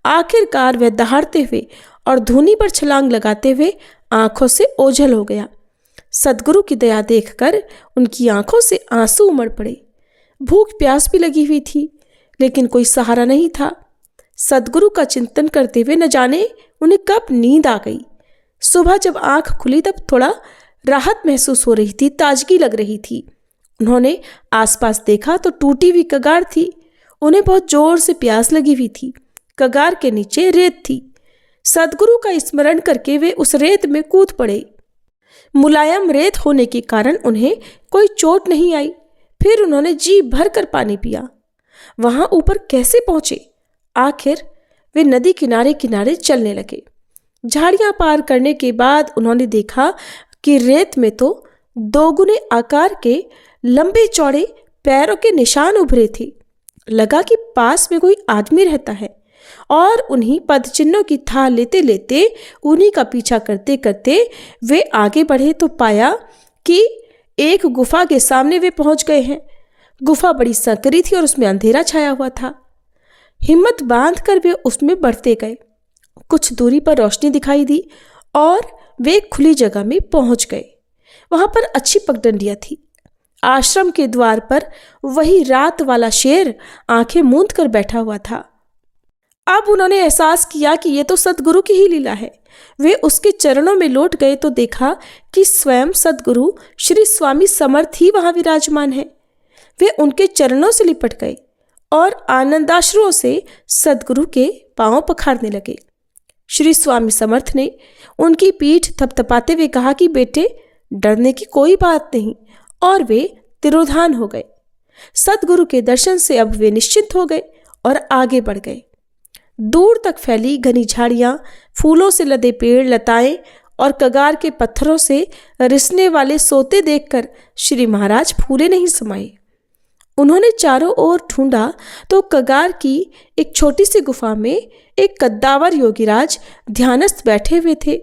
आखिरकार वह दहाड़ते हुए और धूनी पर छलांग लगाते हुए आंखों से ओझल हो गया। सद्गुरु की दया देखकर उनकी आंखों से आंसू उमड़ पड़े। भूख प्यास भी लगी हुई थी, लेकिन कोई सहारा नहीं था। सद्गुरु का चिंतन करते हुए न जाने उन्हें कब नींद आ गई। सुबह जब आंख खुली तब थोड़ा राहत महसूस हो रही थी, ताजगी लग रही थी। उन्होंने आसपास देखा तो टूटी हुई कगार थी। उन्हें बहुत जोर से प्यास लगी हुई थी। कगार के नीचे रेत थी। सद्गुरु का स्मरण करके वे उस रेत में कूद पड़े। मुलायम रेत होने के कारण उन्हें कोई चोट नहीं आई। फिर उन्होंने जी भर कर पानी पिया। वहां ऊपर कैसे पहुंचे? आखिर वे नदी किनारे किनारे चलने लगे। झाड़ियां पार करने के बाद उन्होंने देखा कि रेत में तो दोगुने आकार के लंबे चौड़े पैरों के निशान उभरे थे। लगा कि पास में कोई आदमी रहता है और उन्हीं पदचिन्हों की थाह लेते लेते उन्हीं का पीछा करते करते वे आगे बढ़े तो पाया कि एक गुफा के सामने वे पहुंच गए हैं। गुफा बड़ी संकरी थी और उसमें अंधेरा छाया हुआ था। हिम्मत बांधकर वे उसमें बढ़ते गए। कुछ दूरी पर रोशनी दिखाई दी और वे खुली जगह में पहुंच गए। वहां पर अच्छी पगडंडियां थी। आश्रम के द्वार पर वही रात वाला शेर आंखें मूंद कर बैठा हुआ था। अब उन्होंने एहसास किया कि ये तो सद्गुरु की ही लीला है। वे उसके चरणों में लौट गए तो देखा कि स्वयं सद्गुरु श्री स्वामी समर्थ ही वहां विराजमान है। वे उनके चरणों से लिपट गए और आनंदाश्रुओं से सद्गुरु के पांव पखारने लगे। श्री स्वामी समर्थ ने उनकी पीठ थपथपाते हुए कहा कि बेटे, डरने की कोई बात नहीं, और वे तिरोधान हो गए। सद्गुरु के दर्शन से अब वे निश्चिंत हो गए और आगे बढ़ गए। दूर तक फैली घनी झाड़ियां, फूलों से लदे पेड़, लताएं और कगार के पत्थरों से रिसने वाले सोते देखकर श्री महाराज फूले नहीं समाये। उन्होंने चारों ओर ढूंढा तो कगार की एक छोटी सी गुफा में एक कद्दावर योगीराज ध्यानस्थ बैठे हुए थे।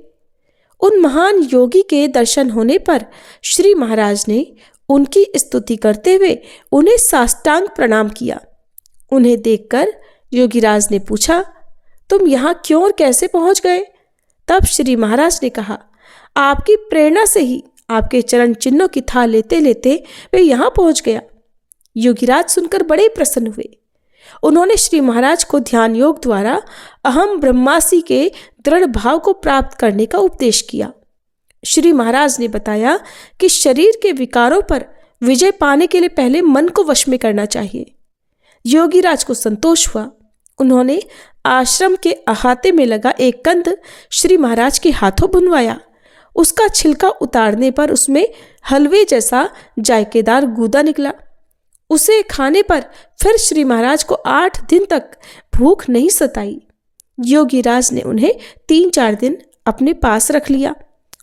उन महान योगी के दर्शन होने पर श्री महाराज ने उनकी स्तुति करते हुए उन्हें साष्टांग प्रणाम किया। उन्हें देखकर योगीराज ने पूछा, तुम यहाँ क्यों और कैसे पहुंच गए? तब श्री महाराज ने कहा, आपकी प्रेरणा से ही आपके चरण चिन्हों की थाल लेते लेते वे यहाँ पहुंच गया। योगीराज सुनकर बड़े प्रसन्न हुए। उन्होंने श्री महाराज को ध्यान योग द्वारा अहम ब्रह्मासी के दृढ़ भाव को प्राप्त करने का उपदेश किया। श्री महाराज ने बताया कि शरीर के विकारों पर विजय पाने के लिए पहले मन को वश में करना चाहिए। योगीराज को संतोष हुआ। उन्होंने आश्रम के अहाते में लगा एक कंद श्री महाराज के हाथों बुनवाया। उसका छिलका उतारने पर उसमें हलवे जैसा जायकेदार गूदा निकला। उसे खाने पर फिर श्री महाराज को 8 दिन तक भूख नहीं सताई। योगीराज ने उन्हें 3-4 दिन अपने पास रख लिया।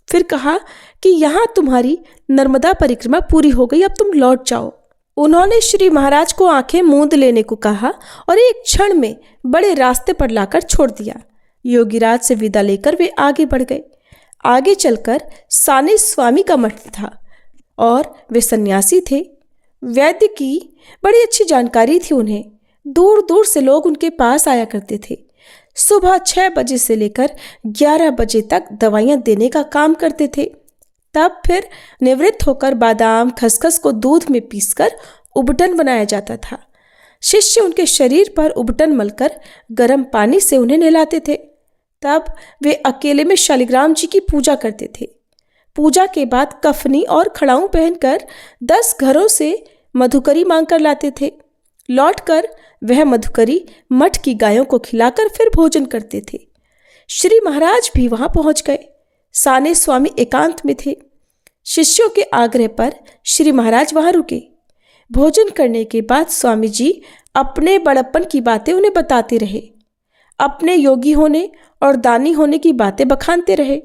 फिर कहा कि यहाँ तुम्हारी नर्मदा परिक्रमा पूरी हो गई, अब तुम लौट जाओ। उन्होंने श्री महाराज को आंखें मूंद लेने को कहा और एक क्षण में बड़े रास्ते पर लाकर छोड़ दिया। योगीराज से विदा लेकर वे आगे बढ़ गए। आगे चलकर साने स्वामी का मठ था और वे सन्यासी थे। वैद्य की बड़ी अच्छी जानकारी थी उन्हें। दूर दूर से लोग उनके पास आया करते थे। सुबह 6 बजे से लेकर 11 बजे तक दवाइयाँ देने का काम करते थे। तब फिर निवृत्त होकर बादाम खसखस को दूध में पीसकर उबटन बनाया जाता था। शिष्य उनके शरीर पर उबटन मलकर गर्म पानी से उन्हें नहलाते थे। तब वे अकेले में शालिग्राम जी की पूजा करते थे। पूजा के बाद कफनी और खड़ाऊं पहनकर 10 घरों से मधुकरी मांगकर लाते थे। लौटकर वह मधुकरी मठ की गायों को खिलाकर फिर भोजन करते थे। श्री महाराज भी वहां पहुंच गए। साने स्वामी एकांत में थे। शिष्यों के आग्रह पर श्री महाराज वहां रुके। भोजन करने के बाद स्वामी जी अपने बड़प्पन की बातें उन्हें बताते रहे। अपने योगी होने और दानी होने की बातें बखानते रहे।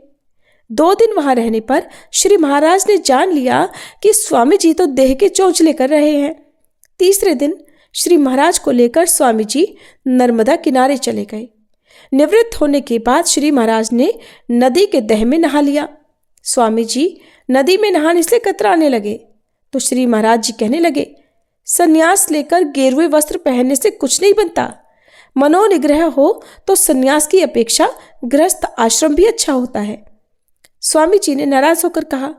2 दिन वहां रहने पर श्री महाराज ने जान लिया कि स्वामी जी तो देह के चौंचले कर रहे हैं। तीसरे दिन श्री महाराज को लेकर स्वामी जी नर्मदा किनारे चले गए। निवृत्त होने के बाद श्री महाराज ने नदी के दह में नहा लिया। स्वामी जी नदी में नहाने से कतराने लगे तो श्री महाराज जी कहने लगे, संन्यास लेकर गेरुए वस्त्र पहनने से कुछ नहीं बनता। मनोनिग्रह हो तो संन्यास की अपेक्षा गृहस्थ आश्रम भी अच्छा होता है। स्वामी जी ने नाराज होकर कहा,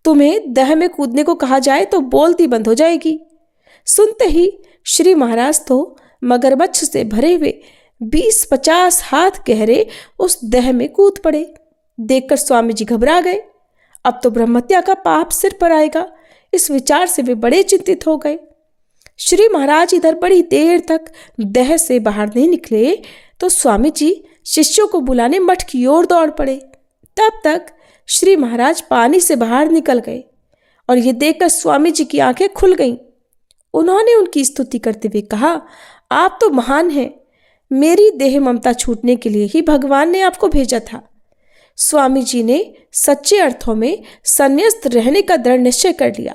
तुम्हें दह में कूदने को कहा जाए तो बोलती बंद हो जाएगी। सुनते ही श्री महाराज तो मगरमच्छ से भरे हुए 20-50 हाथ गहरे उस दह में कूद पड़े। देखकर स्वामी जी घबरा गए। अब तो ब्रह्मत्या का पाप सिर पर आएगा, इस विचार से वे बड़े चिंतित हो गए। श्री महाराज इधर बड़ी देर तक दह से बाहर नहीं निकले तो स्वामी जी शिष्यों को बुलाने मठ की ओर दौड़ पड़े। तब तक श्री महाराज पानी से बाहर निकल गए और ये देखकर स्वामी जी की आंखें खुल गईं। उन्होंने उनकी स्तुति करते हुए कहा, आप तो महान हैं। मेरी देह ममता छूटने के लिए ही भगवान ने आपको भेजा था। स्वामी जी ने सच्चे अर्थों में संन्यस्त रहने का दृढ़ निश्चय कर लिया।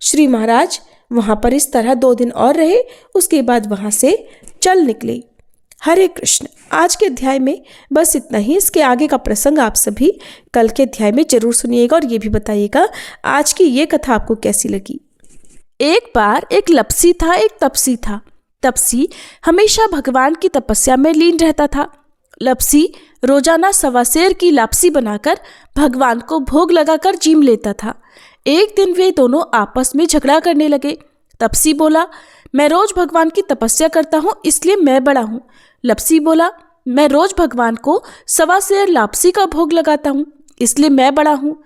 श्री महाराज वहां पर इस तरह 2 दिन और रहे। उसके बाद वहां से चल निकले। हरे कृष्ण। आज के अध्याय में बस इतना ही। इसके आगे का प्रसंग आप सभी कल के अध्याय में जरूर सुनिएगा और ये भी बताइएगा आज की ये कथा आपको कैसी लगी। एक बार एक लपसी था, एक तपसी था। तपसी हमेशा भगवान की तपस्या में लीन रहता था। लपसी रोजाना 1.25 सेर की लापसी बनाकर भगवान को भोग लगाकर जीम लेता था। एक दिन वे दोनों आपस में झगड़ा करने लगे। तपसी बोला, मैं रोज भगवान की तपस्या करता हूँ इसलिए मैं बड़ा हूँ। लपसी बोला, मैं रोज भगवान को 1.25 सेर लापसी का भोग लगाता हूँ इसलिए मैं बड़ा हूँ।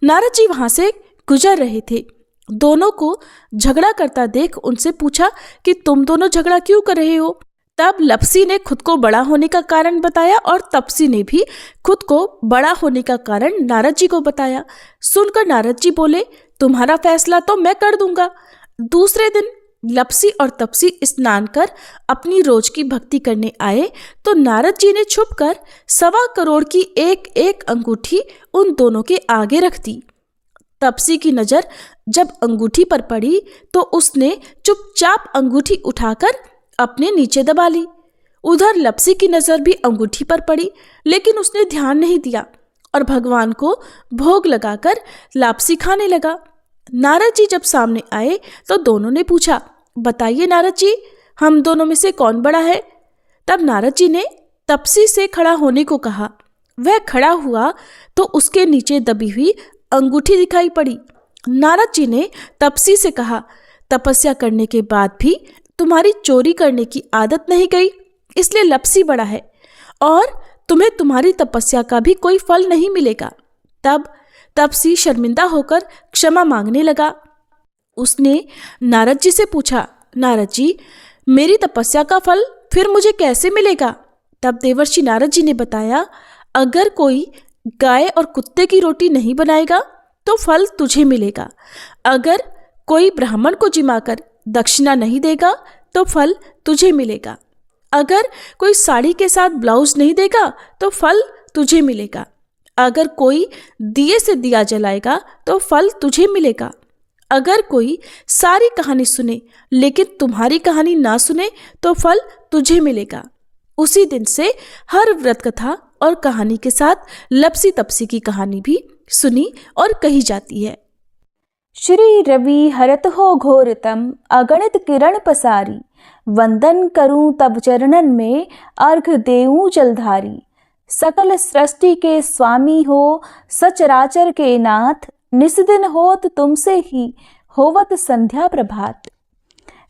नारद जी वहां से गुजर रहे थे। दोनों को झगड़ा करता देख उनसे पूछा कि तुम दोनों झगड़ा क्यों कर रहे हो। तब लपसी ने खुद को बड़ा होने का कारण बताया और तपसी ने भी खुद को बड़ा होने का कारण नारद जी को बताया। सुनकर नारद जी बोले, तुम्हारा फैसला तो मैं कर दूंगा। दूसरे दिन लपसी और तपसी स्नान कर अपनी रोज की भक्ति करने आए तो नारद जी ने छुपकर 1.25 करोड़ की एक एक अंगूठी उन दोनों के आगे रख दी। तपसी की नजर जब अंगूठी पर पड़ी तो उसने चुपचाप अंगूठी उठाकर अपने नीचे दबा ली। उधर लपसी की नजर भी अंगूठी पर पड़ी, लेकिन उसने ध्यान नहीं दिया और भगवान को भोग लगाकर लापसी खाने लगा। नारद जी जब सामने आए तो दोनों ने पूछा, बताइए नारद जी, हम दोनों में से कौन बड़ा है? तब नारद जी ने तपसी से खड़ा होने को कहा। वह खड़ा हुआ तो उसके नीचे दबी हुई अंगूठी दिखाई पड़ी। नारद जी ने तपसी से कहा, तपस्या करने के बाद भी तुम्हारी चोरी करने की आदत नहीं गई, इसलिए लपसी बड़ा है और तुम्हें तुम्हारी तपस्या का भी कोई फल नहीं मिलेगा। तब तपसी शर्मिंदा होकर क्षमा मांगने लगा। उसने नारद जी से पूछा, नारद जी, मेरी तपस्या का फल फिर मुझे कैसे मिलेगा? तब देवर्षि नारद जी ने बताया, अगर कोई गाय और कुत्ते की रोटी नहीं बनाएगा तो फल तुझे मिलेगा। अगर कोई ब्राह्मण को जिमाकर दक्षिणा नहीं देगा तो फल तुझे मिलेगा। अगर कोई साड़ी के साथ ब्लाउज नहीं देगा तो फल तुझे मिलेगा। अगर कोई दिए से दिया जलाएगा तो फल तुझे मिलेगा। अगर कोई सारी कहानी सुने लेकिन तुम्हारी कहानी ना सुने तो फल तुझे मिलेगा। उसी दिन से हर व्रत कथा और कहानी के साथ लपसी तपसी की कहानी भी सुनी और कही जाती है। श्री रवि हरत हो घोरतम अगणित किरण पसारी, वंदन करूं तब चरणन में अर्घ देऊं जलधारी। सकल सृष्टि के स्वामी हो सचराचर के नाथ, निस्दिन होत तुमसे ही होवत संध्या प्रभात।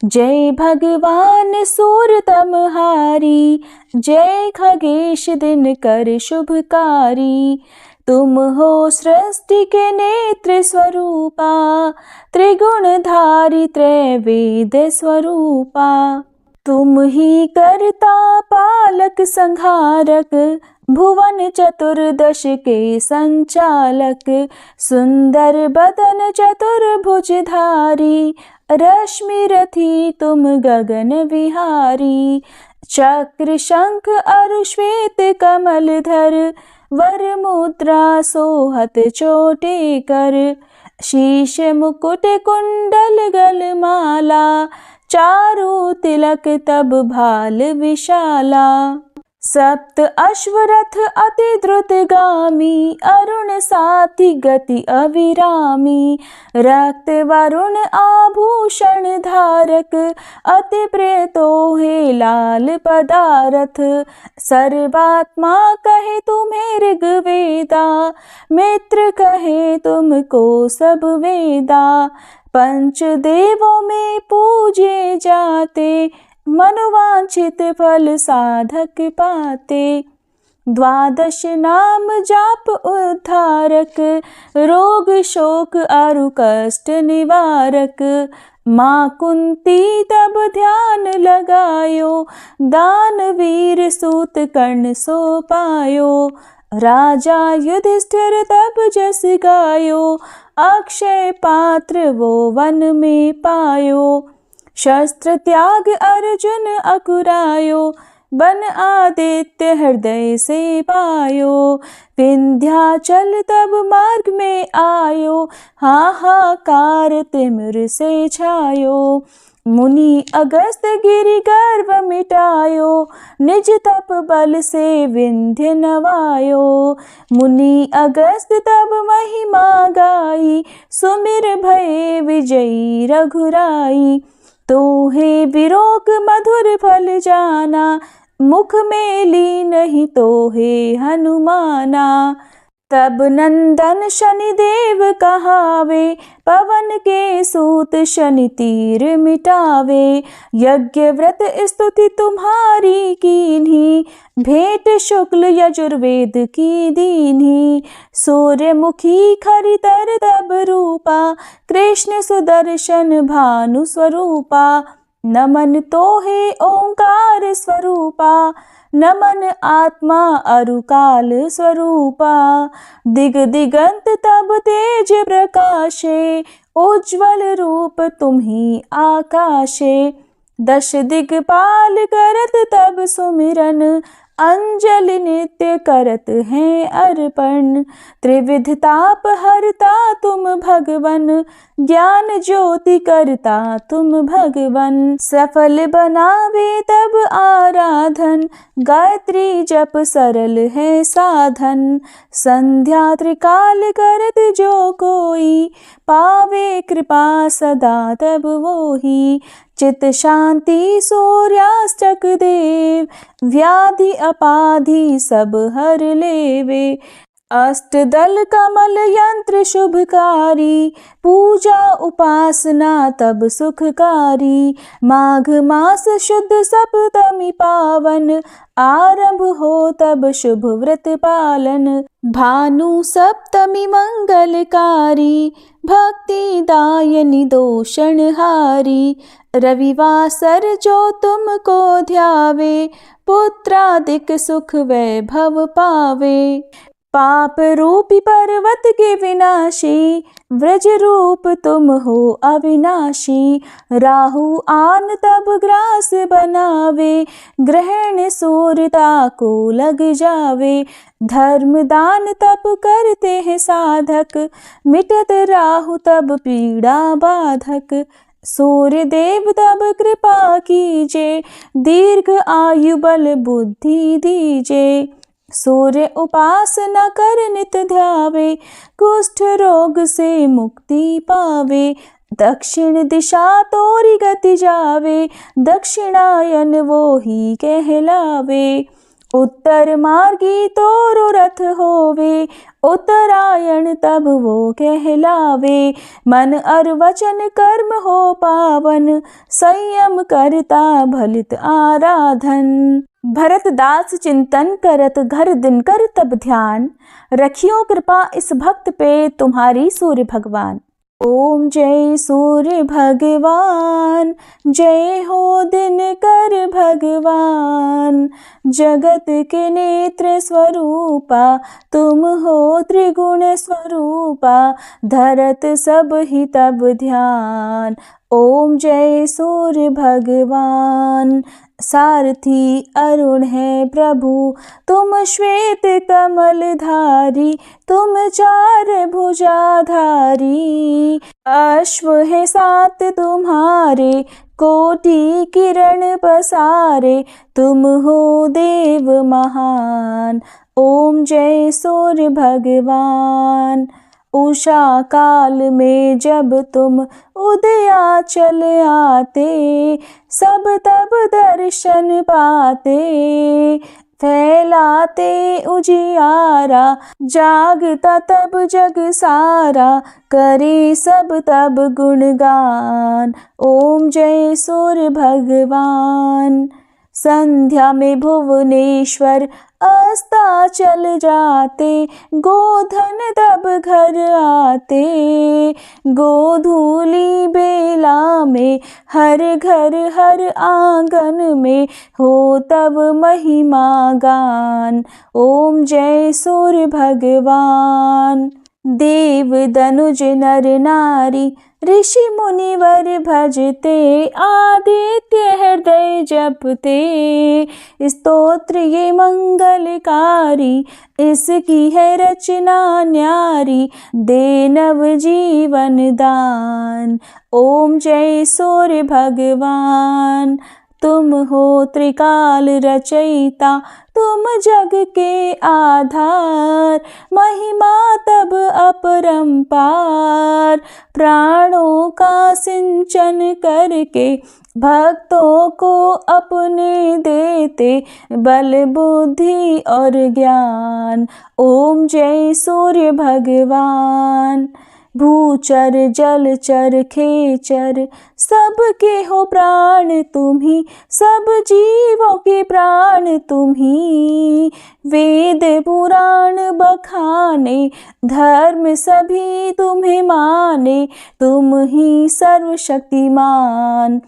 जय भगवान सूरतमहारी, जय खगेश दिन कर शुभकारी। तुम हो सृष्टि के नेत्र स्वरूपा, त्रिगुणधारी त्रैवेद स्वरूपा। तुम ही करता पालक संहारक, भुवन चतुर्दश के संचालक। सुंदर बदन चतुर्भुजधारी, रश्मि रथी तुम गगन विहारी। चक्र शंख अरु श्वेत कमलधर, वर मुद्रा सोहत चोटे कर। शीश मुकुट कुंडल गलमाला, चारु तिलक तब भाल विशाला। सप्त अश्वरथ अति द्रुतगामी, अरुण साथी गति अविरामी। रक्त वरुण आभूषण धारक, अति प्रिय तोहे लाल पदारथ। सर्वात्मा कहे तुम्हें ऋग्वेदा, मित्र कहे तुमको सब वेदा। पंच देवों में पूजे जाते, मनोवांछित फल साधक पाते। द्वादश नाम जाप उद्धारक, रोग शोक अरु कष्ट निवारक। माँ कुंती तब ध्यान लगायो, दानवीर सूत कर्ण सो पायो। राजा युधिष्ठिर तब जस गायो, अक्षय पात्र वो वन में पायो। शस्त्र त्याग अर्जुन अकुरायो, बन आदित्य हृदय से पायो। विंध्याचल तब मार्ग में आयो, हाहाकार तिमिर से छायो। मुनि अगस्त गिरि गर्व मिटायो, निज तप बल से विंध्य नवायो। मुनि अगस्त तब महिमा गाई, सुमिर भये विजयी रघुराई। तोहे विरोग मधुर फल जाना, मुख में ली नहीं तोहे हनुमाना। तब नंदन शनिदेव कहावे, पवन के सूत शनि तीर मिटावे। यज्ञ व्रत स्तुति तुम्हारी कीन्ही, भेंट शुक्ल यजुर्वेद की दीन्ही। सूर्यमुखी खरितर तब रूपा, कृष्ण सुदर्शन भानु स्वरूपा। नमन तोहे ओंकार स्वरूपा, नमन आत्मा अरुकाल स्वरूपा। दिग दिगंत तब तेज प्रकाशे, उज्ज्वल रूप तुम्ही आकाशे। दश दिगपाल करत तब सुमिरन, अंजलि नित्य करत हैं अर्पण। त्रिविध ताप हरता तुम भगवन, ज्ञान ज्योति करता तुम भगवन। सफल बनावे तब आराधन, गायत्री जप सरल है साधन। संध्या त्रिकाल करत जो कोई, पावे कृपा सदा तब वोही। चित शांति सूर्यास्तक देव, व्याधि अपाधि सब हर लेवे। अष्टदल कमल यंत्र शुभकारी, पूजा उपासना तब सुखकारी। माघ मास शुद्ध सप्तमी पावन, आरंभ हो तब शुभ व्रत पालन। भानु सप्तमी मंगलकारी, भक्ति दायनी दोषणहारी। रविवासर जो तुमको ध्यावे, पुत्रादिक सुख वैभव पावे। पाप रूपी पर्वत के विनाशी, व्रज रूप तुम हो अविनाशी। राहु आन तब ग्रास बनावे, ग्रहण सूर्यता को लग जावे। धर्म दान तब करते हैं साधक, मिटत राहु तब पीड़ा बाधक। सूर्य देव तब कृपा कीजे, दीर्घ आयु बल बुद्धि दीजे। सूर्य उपासना कर नित ध्यावे, कुष्ठ रोग से मुक्ति पावे। दक्षिण दिशा तोरी गति जावे, दक्षिणायन वो ही कहलावे। उत्तर मार्गी तोरो रथ होवे, उत्तरायण तब वो कहलावे। मन और वचन कर्म हो पावन, संयम करता भलित आराधन। भरत दास चिंतन करत घर दिन कर तब ध्यान, रखियो कृपा इस भक्त पे तुम्हारी सूर्य भगवान। ओम जय सूर्य भगवान, जय हो दिनकर भगवान। जगत के नेत्र स्वरूपा, तुम हो त्रिगुण स्वरूपा। धरत सब ही तब ध्यान, ओम जय सूर्य भगवान। सारथी अरुण है प्रभु, तुम श्वेत कमल धारी। तुम चार भुजाधारी, अश्व है सात तुम्हारे। कोटि किरण पसारे, तुम हो देव महान। ओम जय सूर्य भगवान। उषा काल में जब तुम उदयाचल आते, सब तब दर्शन पाते। फैलाते उजियारा, जागता तब जग सारा। करे सब तब गुणगान, ओम जय सूर्य भगवान। संध्या में भुवनेश्वर अस्ताचल जाते, गोधन तब घर आते। गोधूली बेला में हर घर हर आंगन में, हो तब महिमा गान। ओम जय सूर्य भगवान। देव दनुज नर नारी, ऋषि मुनिवर भजते। आदित्य हृदय जपते, स्तोत्र ये मंगलकारी। इसकी है रचना न्यारी, दे नव जीवन दान। ओम जय सूर्य भगवान। तुम हो त्रिकाल रचयिता, तुम जग के आधार। महिमा तब अपरंपार, प्राणों का सिंचन करके। भक्तों को अपने देते, बल बुद्धि और ज्ञान। ओम जय सूर्य भगवान। भूचर जलचर खेचर, सबके हो प्राण तुम्ही। सब जीवों के प्राण तुम्ही। वेद पुराण बखाने, धर्म सभी तुम्हें माने। तुम ही सर्वशक्तिमान,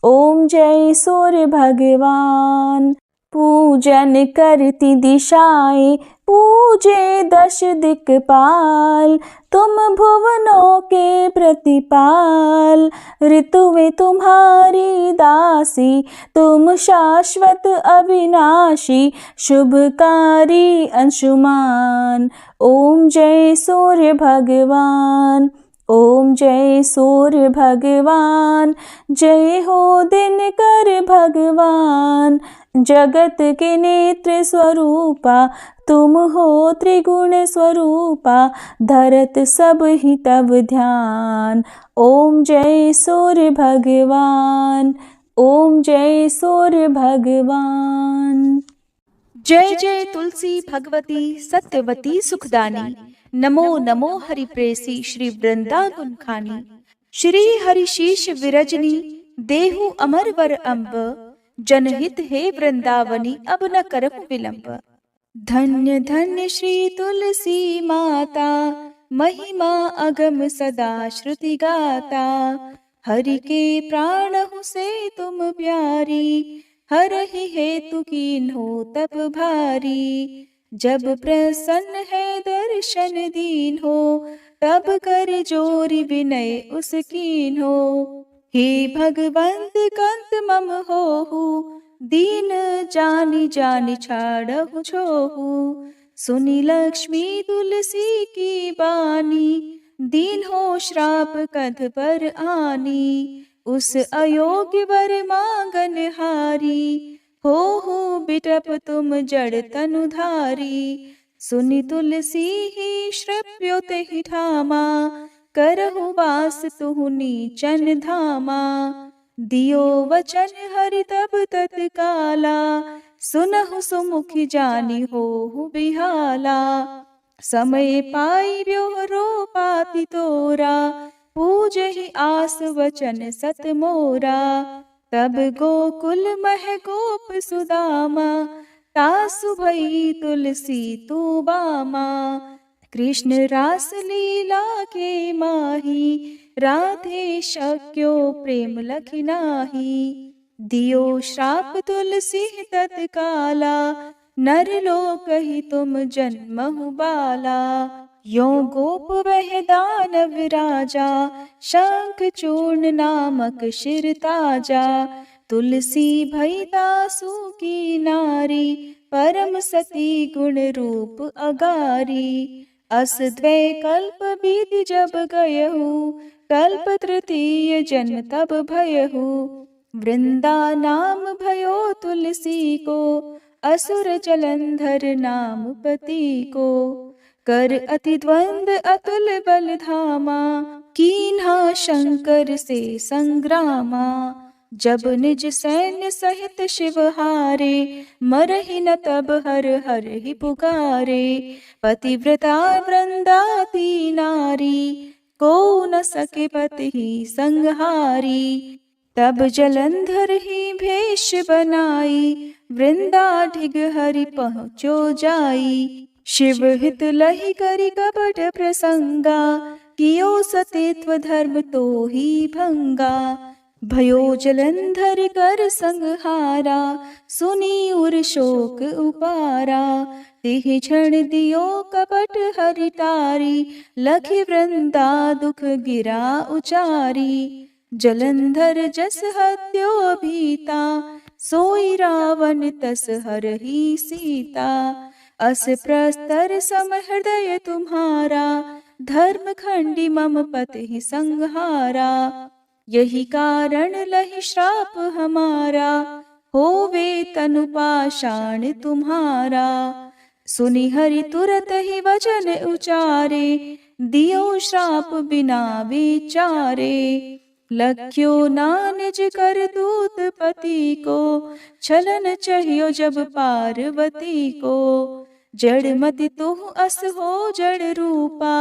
ओम जय सूर्य भगवान। पूजन करती दिशाएं पूजे दश दिक्पाल, तुम भुवनों के प्रतिपाल। ऋतुएं तुम्हारी दासी, तुम शाश्वत अविनाशी, शुभकारी अंशुमान। ओम जय सूर्य भगवान। ओम जय सूर्य भगवान। जय हो दिनकर भगवान। जगत के नेत्र स्वरूपा, तुम हो त्रिगुण स्वरूपा, धरत सब ही तब ध्यान। ओम जय सूर्य भगवान। ओम जय सूर्य भगवान। जय जय तुलसी भगवती सत्यवती सुखदानी। नमो नमो हरि प्रेसी श्री वृंदा गुण खानी। श्री हरिशीष विरजनी देहु अमर वर अम्ब। जनहित हे वृंदावनी अब न करहु विलंब। धन्य धन्य श्री तुलसी माता, महिमा अगम सदा श्रुति गाता। हरि के प्राणहु से तुम प्यारी, हरहि हेतु कीन्हो तप भारी। जब प्रसन्न है दर्शन दीन्हो, तब कर जोरी विनय उस कीन्हो। हे भगवंत कंत मम होहु, दीन जानि जानि छाड़हु छोहु। सुनि लक्ष्मी तुलसी की बानी, दीन हो श्राप कध पर आनी। उस अयोग्य वर मांगन हारी, हो बिटप तुम जड़ तनुधारी। सुनि तुलसी ही श्रव्यो तेहि ठामा, करहु वास तुहु नीचन धामा। दियो वचन हरि तब तत्काला, सुनहु सुमुखि जानि होहु बिहाला। समय पाई ब्योहरो पाति तोरा, पूजहि आस वचन सत मोरा। तब गोकुल मह गोप सुदामा, तासु भई तुलसी तू बामा। कृष्ण रास लीला के माही, राधे शक्यो प्रेम लखि नाही। दियो श्राप तुलसी तत्काला, नर लोक ही तुम जन्महु बाला। यो गोप वह दानव राजा, शंख चूर्ण नामक शिर ताजा। तुलसी भई दासु की नारी, परम सती गुण रूप अगारी। अस द्वै कल्प बीति जब गयहु, कल्प तृतीय जन्म तब भयहु। वृंदा नाम भयो तुलसी को, असुर जलंधर नाम पति को। कर अति द्वंद अतुल बल धामा, कीन्हा शंकर से संग्रामा। जब निज सैन्य सहित शिव हारे, मरहि न तब हर हर ही पुकारे। पतिव्रता वृंदाती नारी, को न सके पति ही संहारी। तब जलंधर ही भेष बनाई, वृंदा ढिग हरि पहुँचो जाई। शिव हित लहि करि कपट प्रसंगा, कियो सतीत्व धर्म तो ही भंगा। भयो जलंधर कर संहारा, सुनी उर शोक उपारा। तिहि क्षण दियो कपट हरि टारी, लखि वृंदा दुख गिरा उचारी। जलंधर जस हत्यो भीता, सोई रावण तस हरहि सीता। अस प्रस्तर सम हृदय तुम्हारा, धर्म खंडी मम पति संहारा। यही कारण लहि श्राप हमारा, होवे तनु पाषाण तुम्हारा। सुनि हरि तुरत ही वचन उचारे, दियो श्राप बिना विचारे। लख्यो ना निज कर दूत पति को, छलन चाहियो जब पार्वती को। जड़ मति तुह अस हो जड़ रूपा,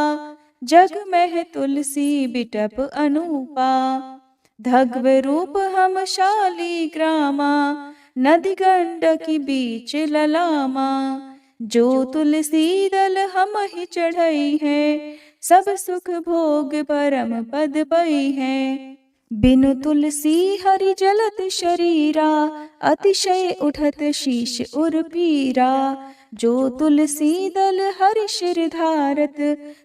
जग में तुलसी बिटप अनूपा। धग्व रूप हम शाली ग्रामा, नदी गंडकी बीच ललामा। जो तुलसी दल हम ही चढ़ई है, सब सुख भोग परम पद पई है। बिनु तुलसी हरि जलत शरीरा, अतिशय उठत शीश उर पीरा। जो तुलसी दल हरि शिर धारत,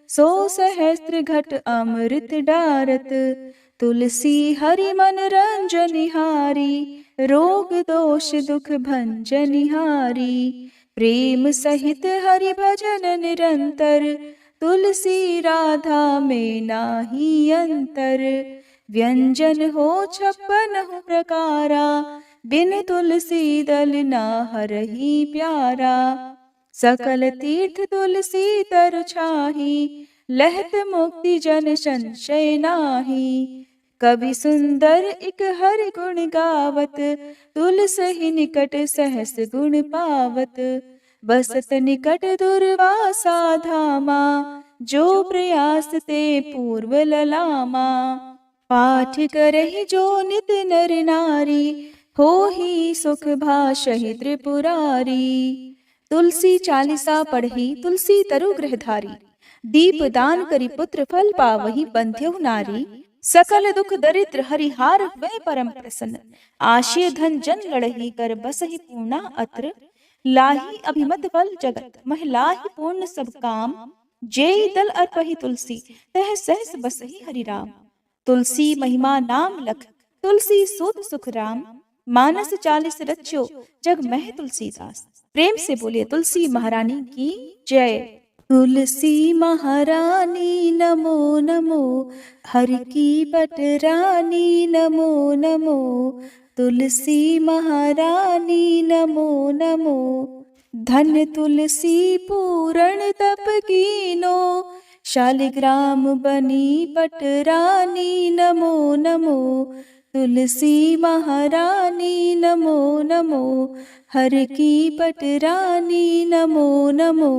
सो सहस्त्र घट अमृत डारत। तुलसी हरि मन रंजनिहारी, रोग दोष दुख भंजनिहारी। प्रेम सहित हरि भजन निरंतर, तुलसी राधा में नाही अंतर। व्यंजन हो 56 प्रकारा, बिन तुलसी दल ना हरहि प्यारा। सकल तीर्थ तुलसी तर छाही, लहत मुक्ति जन संशय नाही। कवि सुंदर इक हरि गुण गावत, तुलसी निकट सहस गुण पावत। बसत निकट दुर्वासा धामा, जो प्रयास ते पूर्व ललामा। पाठ करहि जो नित नर नारी, होहि सुख भाषहि त्रिपुरारी। तुलसी चालीसा पढ़ी तुलसी तरु गृहधारी, दीप दान करी पुत्र फल पावहि बंध्यहु नारी। सकल दुख दरिद्र हरिहार वै परम प्रसन्न, आशय धन जन लड़ही कर बसहि पूर्णा अत्र। लाही अभिमत फल जगत, महिलाहि पूर्ण सब काम। जेई दल अर्पहि तुलसी, तह सहस बसहि हरि राम। तुलसी महिमा नाम लख, तुलसी सूत सुख राम। मानस 40 रच्यो, जग मह तुलसीदास। प्रेम से बोलिए तुलसी महारानी की जय। तुलसी महारानी नमो नमो, हरि की पटरानी नमो नमो। तुलसी महारानी नमो नमो, धन तुलसी पूरण तप कीनो। शालिग्राम बनी पटरानी नमो नमो। तुलसी महारानी नमो नमो, हर की पटरानी नमो नमो।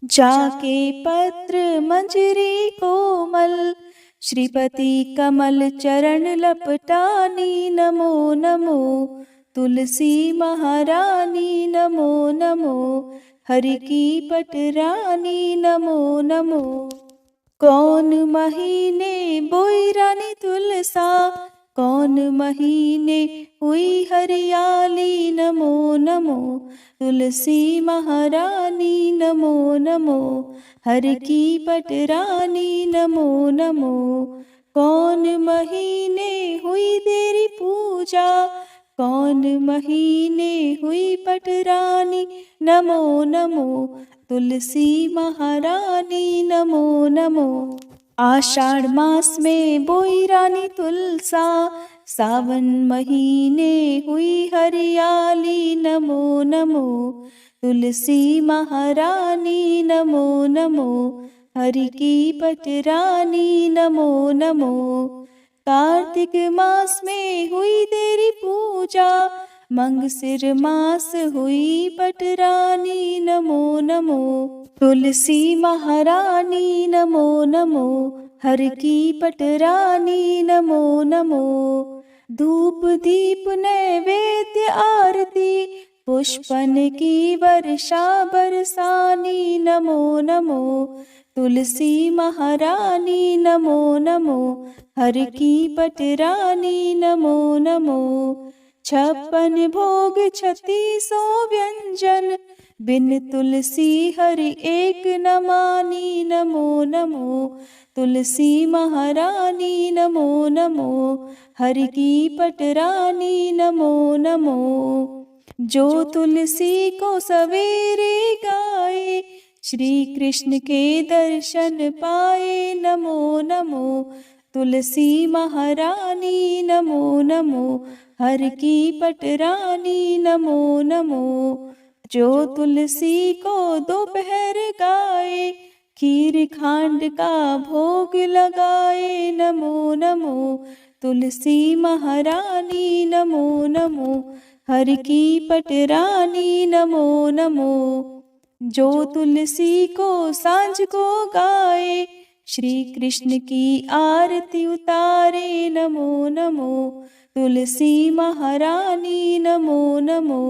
जाके पत्र मंजरी कोमल, श्रीपति कमल चरण लपटानी नमो नमो। तुलसी महारानी नमो नमो, हरि की पटरानी नमो नमो। कौन महीने बोई रानी तुलसा, कौन महीने हुई हरियाली नमो नमो। तुलसी महारानी नमो नमो, हर की पटरानी नमो नमो। कौन महीने हुई तेरी पूजा, कौन महीने हुई पटरानी नमो नमो। तुलसी महारानी नमो नमो। आषाढ़ मास में बोई रानी तुलसा, सावन महीने हुई हरियाली नमो नमो। तुलसी महारानी नमो नमो, हरि की पटरानी नमो नमो। कार्तिक मास में हुई तेरी पूजा, मंगसिर मास हुई पटरानी नमो नमो। तुलसी महारानी नमो नमो, हर की पटरानी नमो नमो। धूप दीप नैवेद्य आरती, पुष्पन की वर्षा बरसानी नमो नमो। तुलसी महारानी नमो नमो, हर की पटरानी नमो नमो। 56 भोग 36 व्यंजन, बिन तुलसी हरि एक न मानी नमो नमो। तुलसी महारानी नमो नमो, हरि की पटरानी नमो नमो। जो तुलसी को सवेरे गाए, श्री कृष्ण के दर्शन पाए नमो नमो। तुलसी महारानी नमो नमो, हर की पटरानी नमो नमो। जो तुलसी को दोपहर गाए, खीर खांड का भोग लगाए नमो नमो। तुलसी महारानी नमो नमो, हर की पटरानी नमो नमो। जो तुलसी को सांझ को गाए, श्री कृष्ण की आरती उतारे नमो नमो। तुलसी महारानी नमो नमो,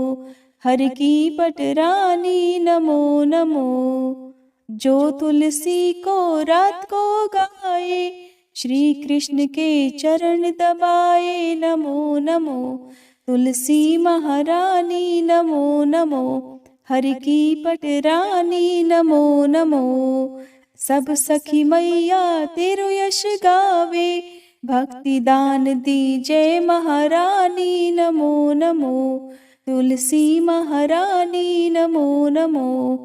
हर की पटरानी नमो नमो। जो तुलसी को रात को गाए, श्री कृष्ण के चरण दबाए नमो नमो। तुलसी महारानी नमो नमो। हरि की पटरानी नमो नमो। सब सखी मैया तेरो यश गावे, भक्ति दान दीजय महारानी नमो नमो। तुलसी महारानी नमो नमो।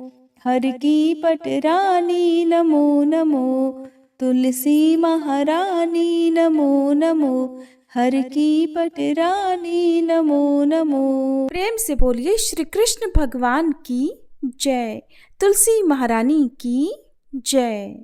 हर की पटरानी नमो नमो। तुलसी महारानी नमो नमो। हर की पटरानी नमो नमो। प्रेम से बोलिए श्री कृष्ण भगवान की जय, तुलसी महारानी की जय।